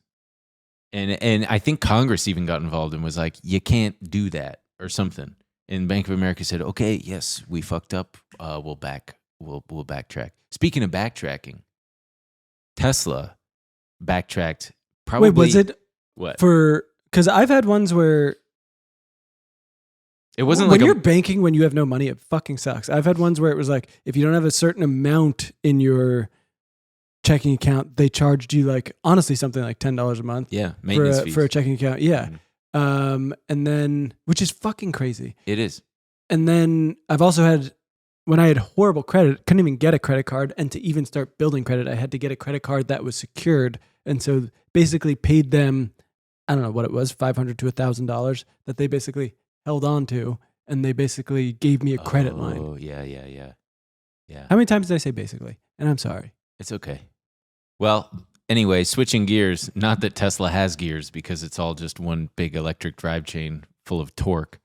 And I think Congress even got involved and was like, you can't do that or something. And Bank of America said, okay, yes, we fucked up. We'll backtrack. Speaking of backtracking, Tesla backtracked probably. Wait, was it what? because I've had ones where It wasn't when like you're banking when you have no money, it fucking sucks. I've had ones where it was like if you don't have a certain amount in your checking account, they charged you like honestly something like $10 a month maintenance fees. for a checking account. Yeah. Mhm. And then which is fucking crazy. It is. And then I've also had when I had horrible credit, couldn't even get a credit card, and to even start building credit, I had to get a credit card that was secured, and so basically paid them, I don't know what it was, $500 to $1,000 that they basically held on to, and they basically gave me a credit line. Oh, yeah. How many times did I say basically? And I'm sorry. It's okay. Well, anyway, switching gears, not that Tesla has gears because it's all just one big electric drive chain full of torque.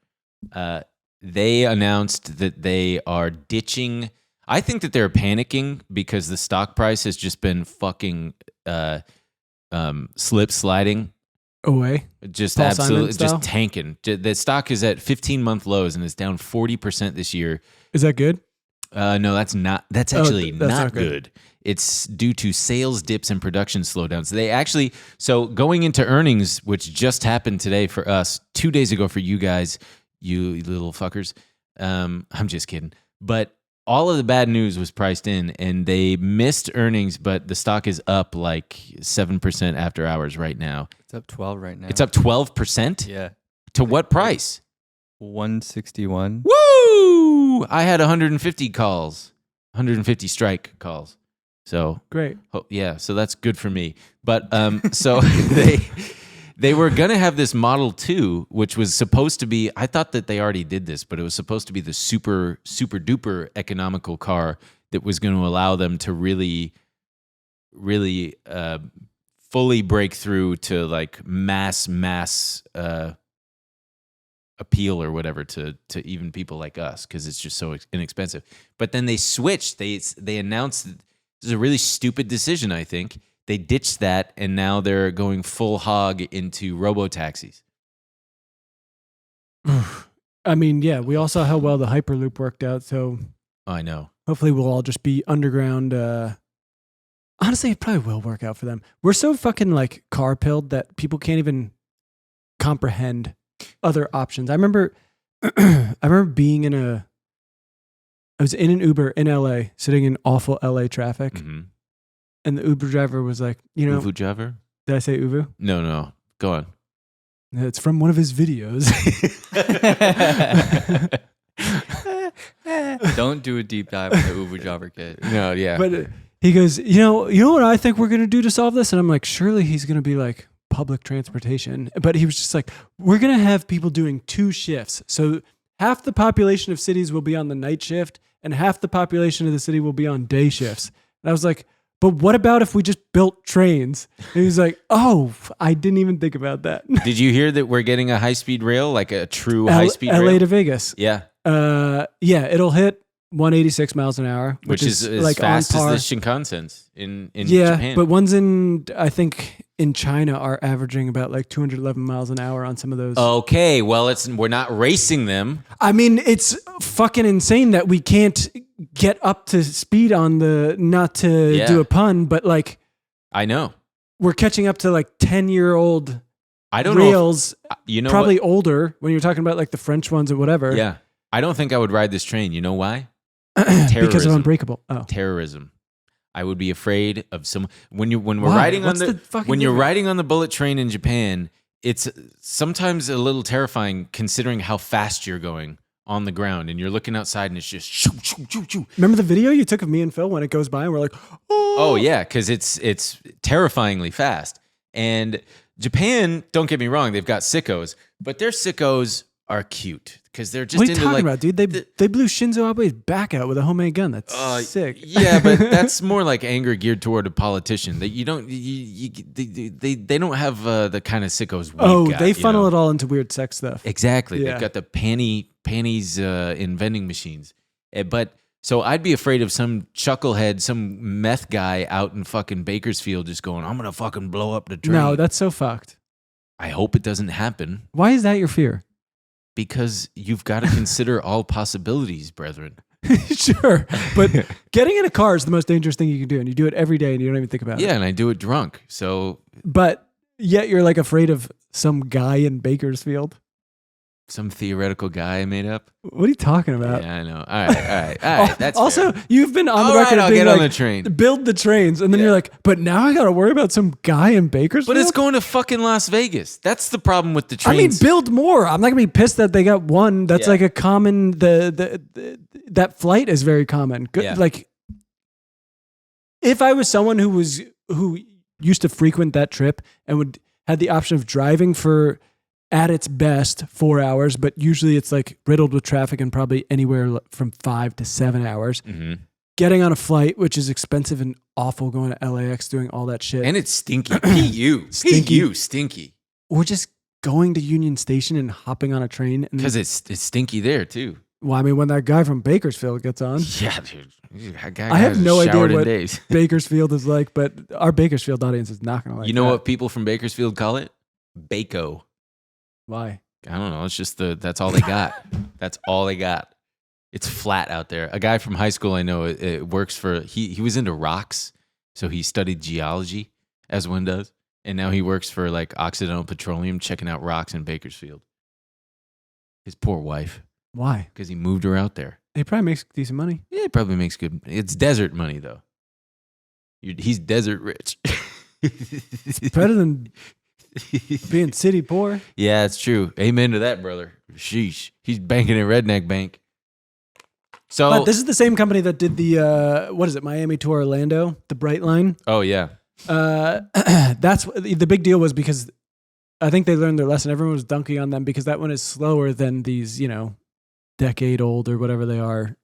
They announced that they are ditching. I think that they're panicking because the stock price has just been fucking slip sliding. Away. Just Paul absolutely Simon style? just tanking. The stock is at 15-month lows and is down 40% this year. Is that good? No, that's not. That's actually that's not not good. good. It's due to sales dips and production slowdowns. So going into earnings, which just happened today for us, 2 days ago for you guys, you little fuckers. I'm just kidding. But all of the bad news was priced in, and they missed earnings, but the stock is up like 7% after hours right now. It's up 12 right now. It's up 12%? Yeah. To what price? 161. Woo! I had 150 calls, 150 strike calls. So Great. yeah, so that's good for me. But so they were gonna have this Model 2, which was supposed to be. I thought that they already did this, but it was supposed to be the super duper economical car that was going to allow them to really fully break through to like mass appeal or whatever to even people like us, because it's just so inexpensive. But then they switched. They announced. This is a really stupid decision, I think. They ditched that, and now they're going full hog into robo-taxis. I mean, yeah, we all saw how well the Hyperloop worked out, so I know. hopefully we'll all just be underground. Honestly, it probably will work out for them. We're so fucking like car-pilled that people can't even comprehend other options. I remember being I was in an Uber in LA, sitting in awful LA traffic. Mm-hmm. And the Uber driver was like, Uvu driver? Did I say Uvu? No. Go on. It's from one of his videos. Don't do a deep dive on the Uber driver kid. No, yeah. But he goes, you know what I think we're going to do to solve this? And I'm like, surely he's going to be like public transportation. But he was just like, we're going to have people doing 2 shifts. So half the population of cities will be on the night shift and half the population of the city will be on day shifts. And I was like, but what about if we just built trains? And he was like, oh, I didn't even think about that. Did you hear that we're getting a high-speed rail, like a true high-speed rail? LA to Vegas. Yeah. Yeah, it'll hit 186 miles an hour, Which is like fast on par. as the Shinkansen in Yeah, Japan. but ones I think in China are averaging about like 211 miles an hour on some of those. Okay, well, we're not racing them. I mean, it's fucking insane that we can't get up to speed on not to do a pun, but like I know. we're catching up to like 10-year-old I don't rails, know. You know, probably older when you're talking about like the French ones or whatever. Yeah. I don't think I would ride this train. You know why? Because of Terrorism. Unbreakable. Oh. Terrorism. I would be afraid of some when we're Why? riding What's on the fucking when you're difference? riding on the bullet train in Japan, it's sometimes a little terrifying considering how fast you're going on the ground, and you're looking outside and it's just shoo, shoo, shoo, shoo. Remember the video you took of me and Phil when it goes by and we're like, Oh yeah, because it's terrifyingly fast. And Japan, don't get me wrong, they've got sickos, but their sickos are cute because they're just what are you into talking like about, dude? They blew Shinzo Abe's back out with a homemade gun. That's sick. Yeah, but that's more like anger geared toward a politician. That you don't, they don't have the kind of sickos. They funnel it all into weird sex stuff. Exactly. Yeah. They've got the panties in vending machines. But so I'd be afraid of some chucklehead, some meth guy out in fucking Bakersfield just going, "I'm gonna fucking blow up the train." No, that's so fucked. I hope it doesn't happen Why is that your fear? because you've got to consider all possibilities, brethren. Sure, but getting in a car is the most dangerous thing you can do, and you do it every day, and you don't even think about it. Yeah, and I do it drunk. So But yet you're like afraid of some guy in Bakersfield. some theoretical guy I made up. What are you talking about? Yeah, I know. All right. That's also, fair. you've been on the All record right, of I'll being get on like, the train. build the trains, and then you're like, but now I got to worry about some guy in Bakersfield. But it's going to fucking Las Vegas. That's the problem with the I mean, trains. build more. I'm not gonna be pissed that they got one. That's Yeah. like a common. That flight is very common. Good, Yeah. like if I was someone who used to frequent that trip and had the option of driving for at its best 4 hours, but usually it's like riddled with traffic and probably anywhere from 5 to 7 hours. Mhm. Getting on a flight, which is expensive and awful, going to LAX, doing all that shit, And it's stinky. P.U. Stinky. P.U. Stinky. or just going to Union Station and hopping on a train. And Because it's stinky there, too. well, I mean, when that guy from Bakersfield gets on, Yeah, dude. That guy I have hasn't no idea showered in what days. Bakersfield is like, but our Bakersfield audience is not gonna like. You know that. what people from Bakersfield call it? Bako. Why? I don't know. It's just that's all they got. That's all they got. It's flat out there. A guy from high school I know it works for. He was into rocks, so he studied geology, as one does, and now he works for like Occidental Petroleum, checking out rocks in Bakersfield. His poor wife, Why? because he moved her out there. He probably makes decent money. Yeah, it probably makes good. It's desert money though. He's desert rich. Better than being city poor. Yeah, it's true. Amen to that, brother. Sheesh. He's banking at Redneck Bank. So But this is the same company that did the what is it, Miami to Orlando, the Bright Line. oh yeah. That's the big deal was because I think they learned their lesson. Everyone was dunking on them because that one is slower than these, decade old or whatever they are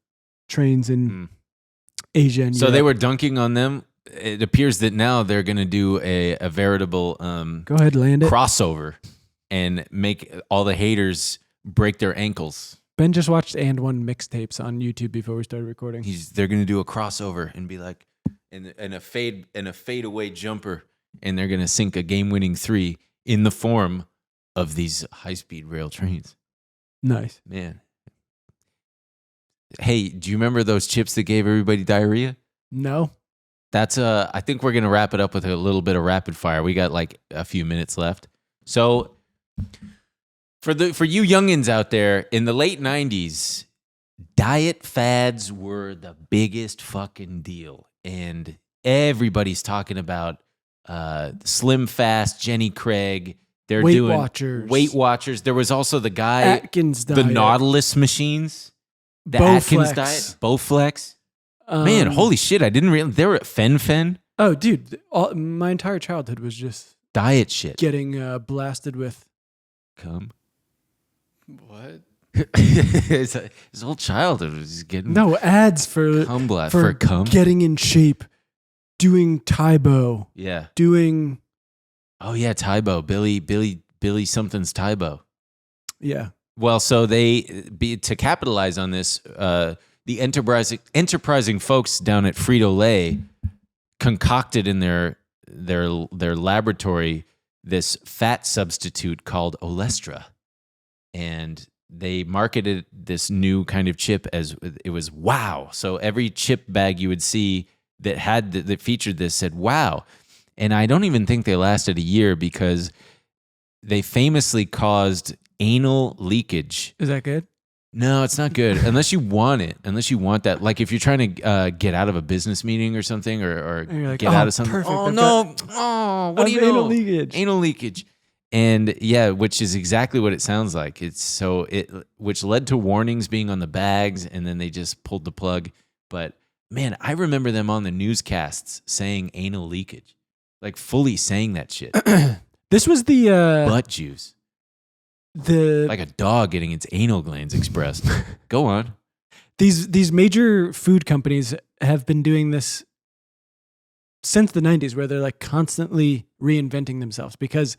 trains in Asia. And So Europe. they were dunking on them. It appears that now they're going to do a veritable Go ahead, land it. crossover and make all the haters break their ankles. Ben just watched And One mixtapes on YouTube before we started recording. They're going to do a crossover and be like in a fadeaway jumper, and they're going to sink a game-winning 3 in the form of these high-speed rail trains. Nice. Man. Hey, do you remember those chips that gave everybody diarrhea? No. That's I think we're going to wrap it up with a little bit of rapid fire. We got like a few minutes left. So for you youngins out there, in the late 90s, diet fads were the biggest fucking deal. And everybody's talking about Slim Fast, Jenny Craig. They're Weight doing Watchers. Weight Watchers. There was also the guy, Atkins the diet. Nautilus machines, the Bowflex. Atkins diet, Bowflex. Man, holy shit! I didn't realize they were at Fen. Oh, dude, my entire childhood was just Diet shit. getting blasted with. Come. What? his whole childhood was just getting No ads for cum blast for cum. getting in shape, doing Tybo, Yeah. doing Oh yeah, Tybo. Billy something's Tybo. yeah. Well, so to capitalize on this, the enterprising folks down at Frito-Lay concocted in their laboratory this fat substitute called Olestra, and they marketed this new kind of chip as it was wow. So every chip bag you would see that featured this said wow, and I don't even think they lasted a year because they famously caused anal leakage. Is that good? No, it's not good unless you want it. Unless you want that, like if you're trying to get out of a business meeting or something, or And you're like, get out of something. perfect, Oh I've no! Oh, what do you know? Anal leakage. Anal leakage, and yeah, which is exactly what it sounds like. Which led to warnings being on the bags, and then they just pulled the plug. But man, I remember them on the newscasts saying anal leakage, like fully saying that shit. This was the Butt juice. the Like a dog getting its anal glands expressed. Go on. these major food companies have been doing this since the 90s, where they're like constantly reinventing themselves because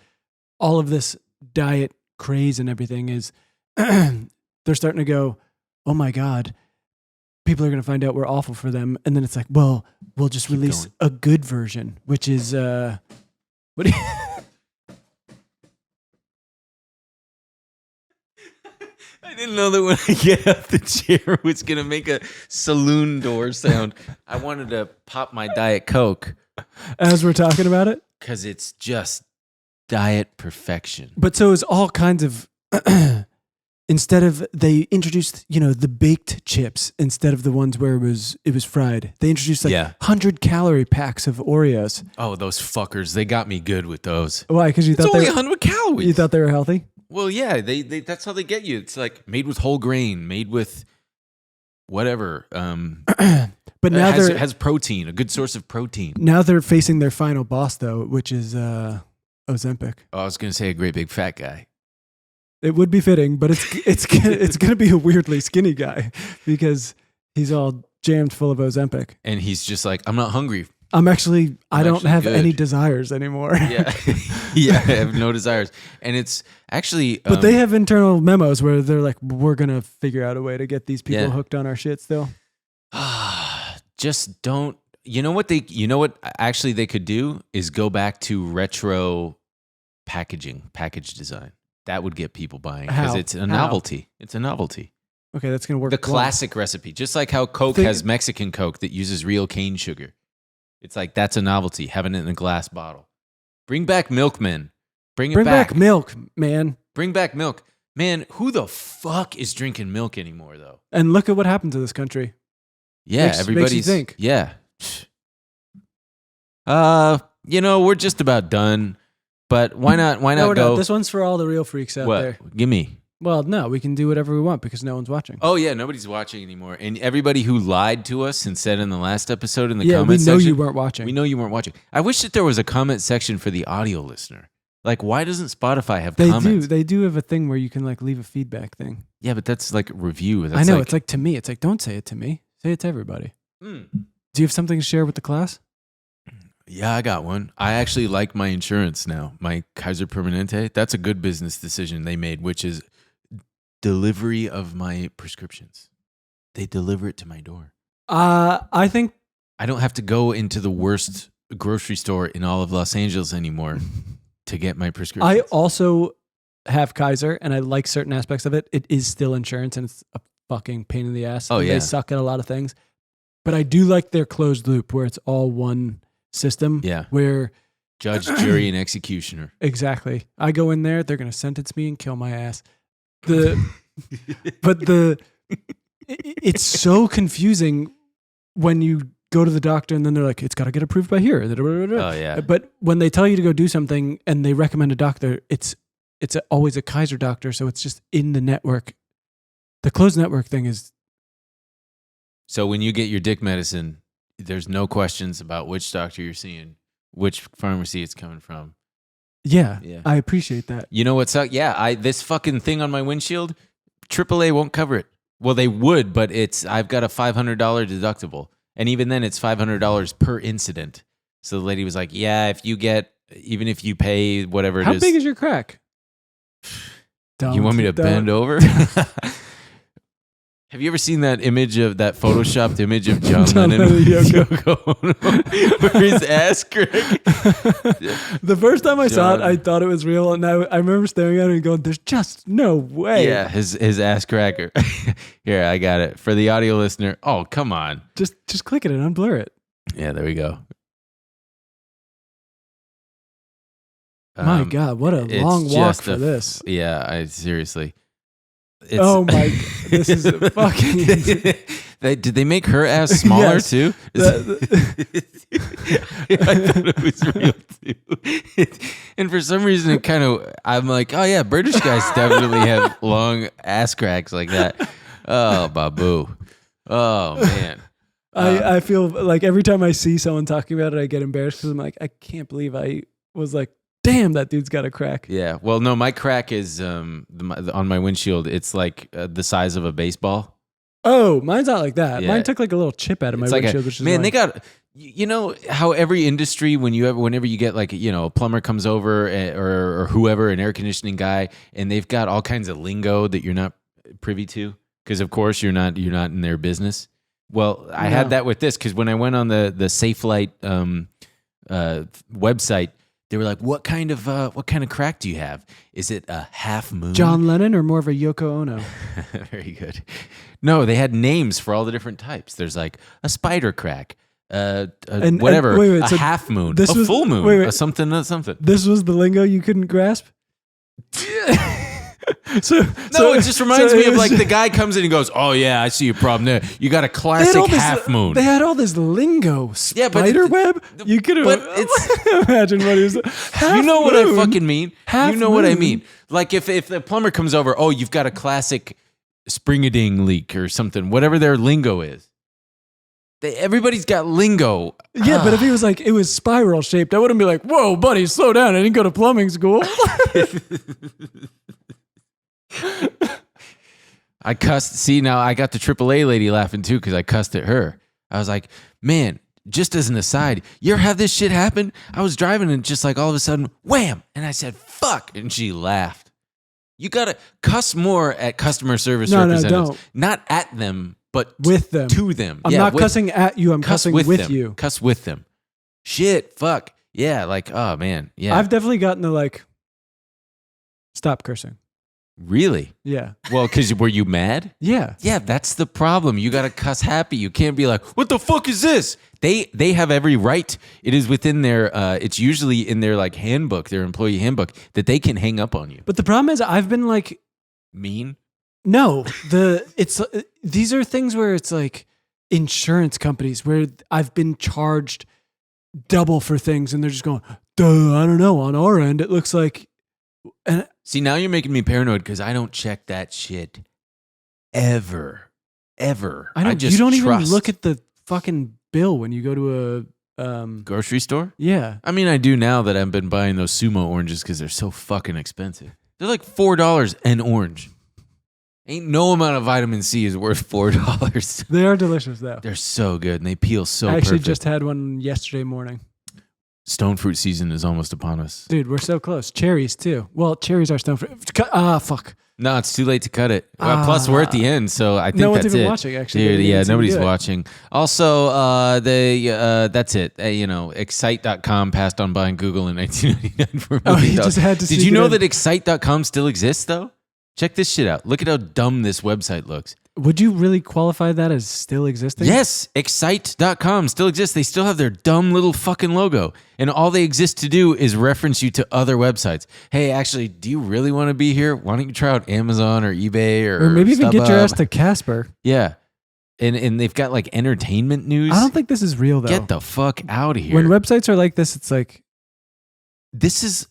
all of this diet craze and everything is they're starting to go, oh my God, people are going to find out we're awful for them. And then it's like, well, we'll just release going. a good version, which is what do you I didn't know that when I get out the chair, it's going to make a saloon door sound. I wanted to pop my Diet Coke as we're talking about it. because it's just diet perfection. But so it's all kinds of instead of they introduced, the baked chips instead of the ones where it was fried. They introduced 100-calorie packs of Oreos. Oh, those fuckers. They got me good with those. Why? Because you It's thought only they 100 calories. you thought they were healthy? Well, yeah, they that's how they get you. It's like made with whole grain, made with whatever. But now it has protein, a good source of protein. now they're facing their final boss though, which is Ozempic. Oh, I was going to say a great big fat guy. It would be fitting, but it's gonna be a weirdly skinny guy because he's all jammed full of Ozempic. And he's just like, I'm not hungry. I don't actually have good. any desires anymore. Yeah. Yeah, I have no desires. And it's actually. But they have internal memos where they're like, we're going to figure out a way to get these people Yeah. hooked on our shit still. Just don't. You know what actually they could do is go back to retro package design. That would get people buying because How? it's a How? novelty. It's a novelty. Okay, that's going to work. The well. classic recipe, just like how Coke Think- has Mexican Coke that uses real cane sugar. It's like that's a novelty, having it in a glass bottle. Bring back milk, men. Bring Bring back. back milk, man. Bring back milk. Man, who the fuck is drinking milk anymore, though? And look at what happened to this country. Yeah, Makes you everybody's think. Yeah. We're just about done. But why not? Why No, not we're go? not. This one's for all the real freaks out What? there. Give me. Well, no, we can do whatever we want because no one's watching. Oh yeah, nobody's watching anymore. And everybody who lied to us and said in the last episode in the Yeah, we comment know section, you weren't watching. we know you weren't watching. I wish that there was a comment section for the audio listener. Like, why doesn't Spotify have They comments? do. They do have a thing where you can like leave a feedback thing. Yeah, but that's like review. That's I know. like, It's like to me. It's like, don't say it to me. Say it to everybody. Hmm. Do you have something to share with the class? Yeah, I got one. I actually like my insurance now. My Kaiser Permanente. That's a good business decision they made, which is delivery of my prescriptions. They deliver it to my door. I think I don't have to go into the worst grocery store in all of Los Angeles anymore to get my prescriptions. I also have Kaiser and I like certain aspects of it. It is still insurance and it's a fucking pain in the ass. Oh, and yeah. They suck at a lot of things. But I do like their closed loop where it's all one system. Yeah. Where Judge, jury, and executioner. exactly. I go in there, they're going to sentence me and kill my ass. It's so confusing when you go to the doctor and then they're like, it's got to get approved by here. Oh, yeah. But when they tell you to go do something and they recommend a doctor, it's always a Kaiser doctor. So it's just in the network. The closed network thing is. So when you get your dick medicine, there's no questions about which doctor you're seeing, which pharmacy it's coming from. Yeah, Yeah. I appreciate that. You know what's up? Yeah, this fucking thing on my windshield, AAA won't cover it. Well, they would, but I've got a $500 deductible. And even then, it's $500 per incident. So the lady was like, yeah, even if you pay whatever it is. How big is your crack? You want me to bend over? Have you ever seen that photoshopped image of John Lennon with Yoko Ono, where his ass crack? The first time I saw it, John. I thought it was real. And I remember staring at it and going, there's just no way. Yeah, his ass cracker. Here, I got it. For the audio listener, oh, come on. Just click it and unblur it. Yeah, there we go. My God, what a it's long walk just for this. Yeah, seriously. Oh my, this is a fucking. Did they make her ass smaller Yes. too? I thought it was real too. And for some reason, I'm like, oh yeah, British guys definitely have long ass cracks like that. Oh, babu. Oh man. I feel like every time I see someone talking about it, I get embarrassed because I'm like, I can't believe I was like, damn, that dude's got a crack. Yeah. Well, no, my crack is on my windshield. It's like the size of a baseball. Oh, mine's not like that. Yeah. Mine took like a little chip out of my It's like windshield, which is man, annoying. they got. You know how every industry, whenever you get like a plumber comes over or whoever, an air conditioning guy, and they've got all kinds of lingo that you're not privy to because of course you're not in their business. Well, I had that with this because when I went on the SafeLight website. They were like, what kind of crack do you have? Is it a half moon? John Lennon or more of a Yoko Ono? Very good. No, they had names for all the different types. There's like a spider crack, whatever, wait, a so half moon, this a was- full moon, wait, wait. a something. This was the lingo you couldn't grasp? No, it just reminds me it of was- like the guy comes in and goes, oh yeah, I see your problem there. You got a They had classic all this- half moon. They had all this lingo. Yeah, but Spider web? You could have but it's- imagine what he was. You know what I fucking mean? Half You know what I moon. mean? Like if the plumber comes over, oh, you've got a classic spring-a-ding leak or something, whatever their lingo is. Everybody's got lingo. Yeah, but if he was like, it was spiral shaped, I wouldn't be like, whoa, buddy, slow down. I didn't go to plumbing school. I cussed. See, now I got the AAA lady laughing too because I cussed at her. I was like, man, just as an aside, you ever have this shit happen? I was driving and just like all of a sudden, wham! And I said, fuck. And she laughed. You got to cuss more at customer service No, representatives. don't. Not at them, but With them. to them. I'm Yeah, not with- cussing at you. I'm cuss cussing with them. you. Cuss with them. Shit, fuck. Yeah, like, oh man. Yeah. I've definitely gotten to like, stop cursing. Really? Yeah. Well, because were you mad? Yeah. Yeah, that's the problem. You got to cuss happy. You can't be like, "What the fuck is this?" They have every right. It is within their. It's usually in their like handbook, their employee handbook, that they can hang up on you. But the problem is I've been like mean? No, these are things where it's like insurance companies where I've been charged double for things, and they're just going, "Duh, I don't know. On our end, it looks like." And See, now you're making me paranoid because I don't check that shit ever. I don't. just You don't trust. even look at the fucking bill when you go to a grocery store. Yeah. I mean, I do now that I've been buying those sumo oranges because they're so fucking expensive. They're like $4 an orange. Ain't no amount of vitamin C is worth $4. They are delicious though. They're so good and they peel so I actually perfect. just had one yesterday morning. Stone fruit season is almost upon us. Dude, we're so close. Cherries too. Well, cherries are stone fruit. Fuck. No, it's too late to cut it. Plus, we're at the end, so I think No one's that's even it. watching, actually. Dude, They yeah, didn't even nobody's do it. watching. Also, that's it. Excite.com passed on buying Google in 1999 for Oh, movie he dogs. just had to Did sneak you it know in. that Excite.com still exists, though? Check this shit out. Look at how dumb this website looks. Would you really qualify that as still existing? Yes, Excite.com still exists. They still have their dumb little fucking logo. And all they exist to do is reference you to other websites. Hey, actually, do you really want to be here? Why don't you try out Amazon or eBay or Or maybe even get your StubHub? ass to Casper. Yeah. And they've got like entertainment news. I don't think this is real though. Get the fuck out of here. When websites are like this, it's like, This is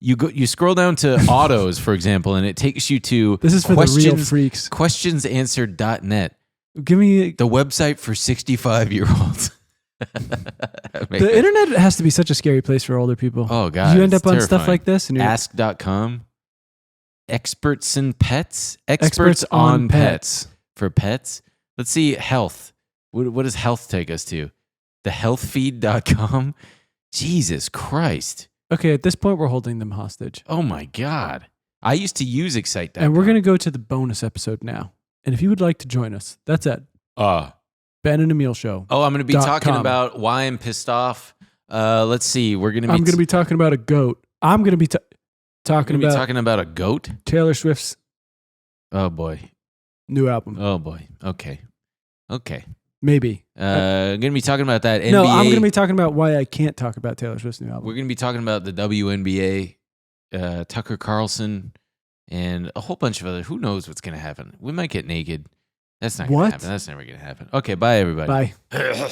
you scroll down to autos, for example, and it takes you to this is for the real freaks. questionsanswered.net, Give me the website for 65-year-olds. the internet has to be such a scary place for older people. Oh god. you end it's up on stuff terrifying. like this, and you're Ask.com. Experts in pets. experts on pets. For pets. Let's see health. What does health take us to? Thehealthfeed.com. Jesus Christ. Okay, at this point, we're holding them hostage, Oh my god. I used to use Excite.com. and we're gonna go to the bonus episode now. And if you would like to join us, that's at Ben and Emil Show. I'm going to be .com. talking about why I'm pissed off. Let's see. We're going to be I'm gonna be talking about a goat. I'm gonna be talking about talking about a goat. Taylor Swift's Oh boy. new album. Oh boy. Okay. Maybe. Going to be talking about that NBA. No, I'm gonna be talking about why I can't talk about Taylor Swift's new album. We're going to be talking about the WNBA, Tucker Carlson, and a whole bunch of other. Who knows what's going to happen? We might get naked. That's not going to What? happen. That's never going to happen. Okay, bye everybody. Bye.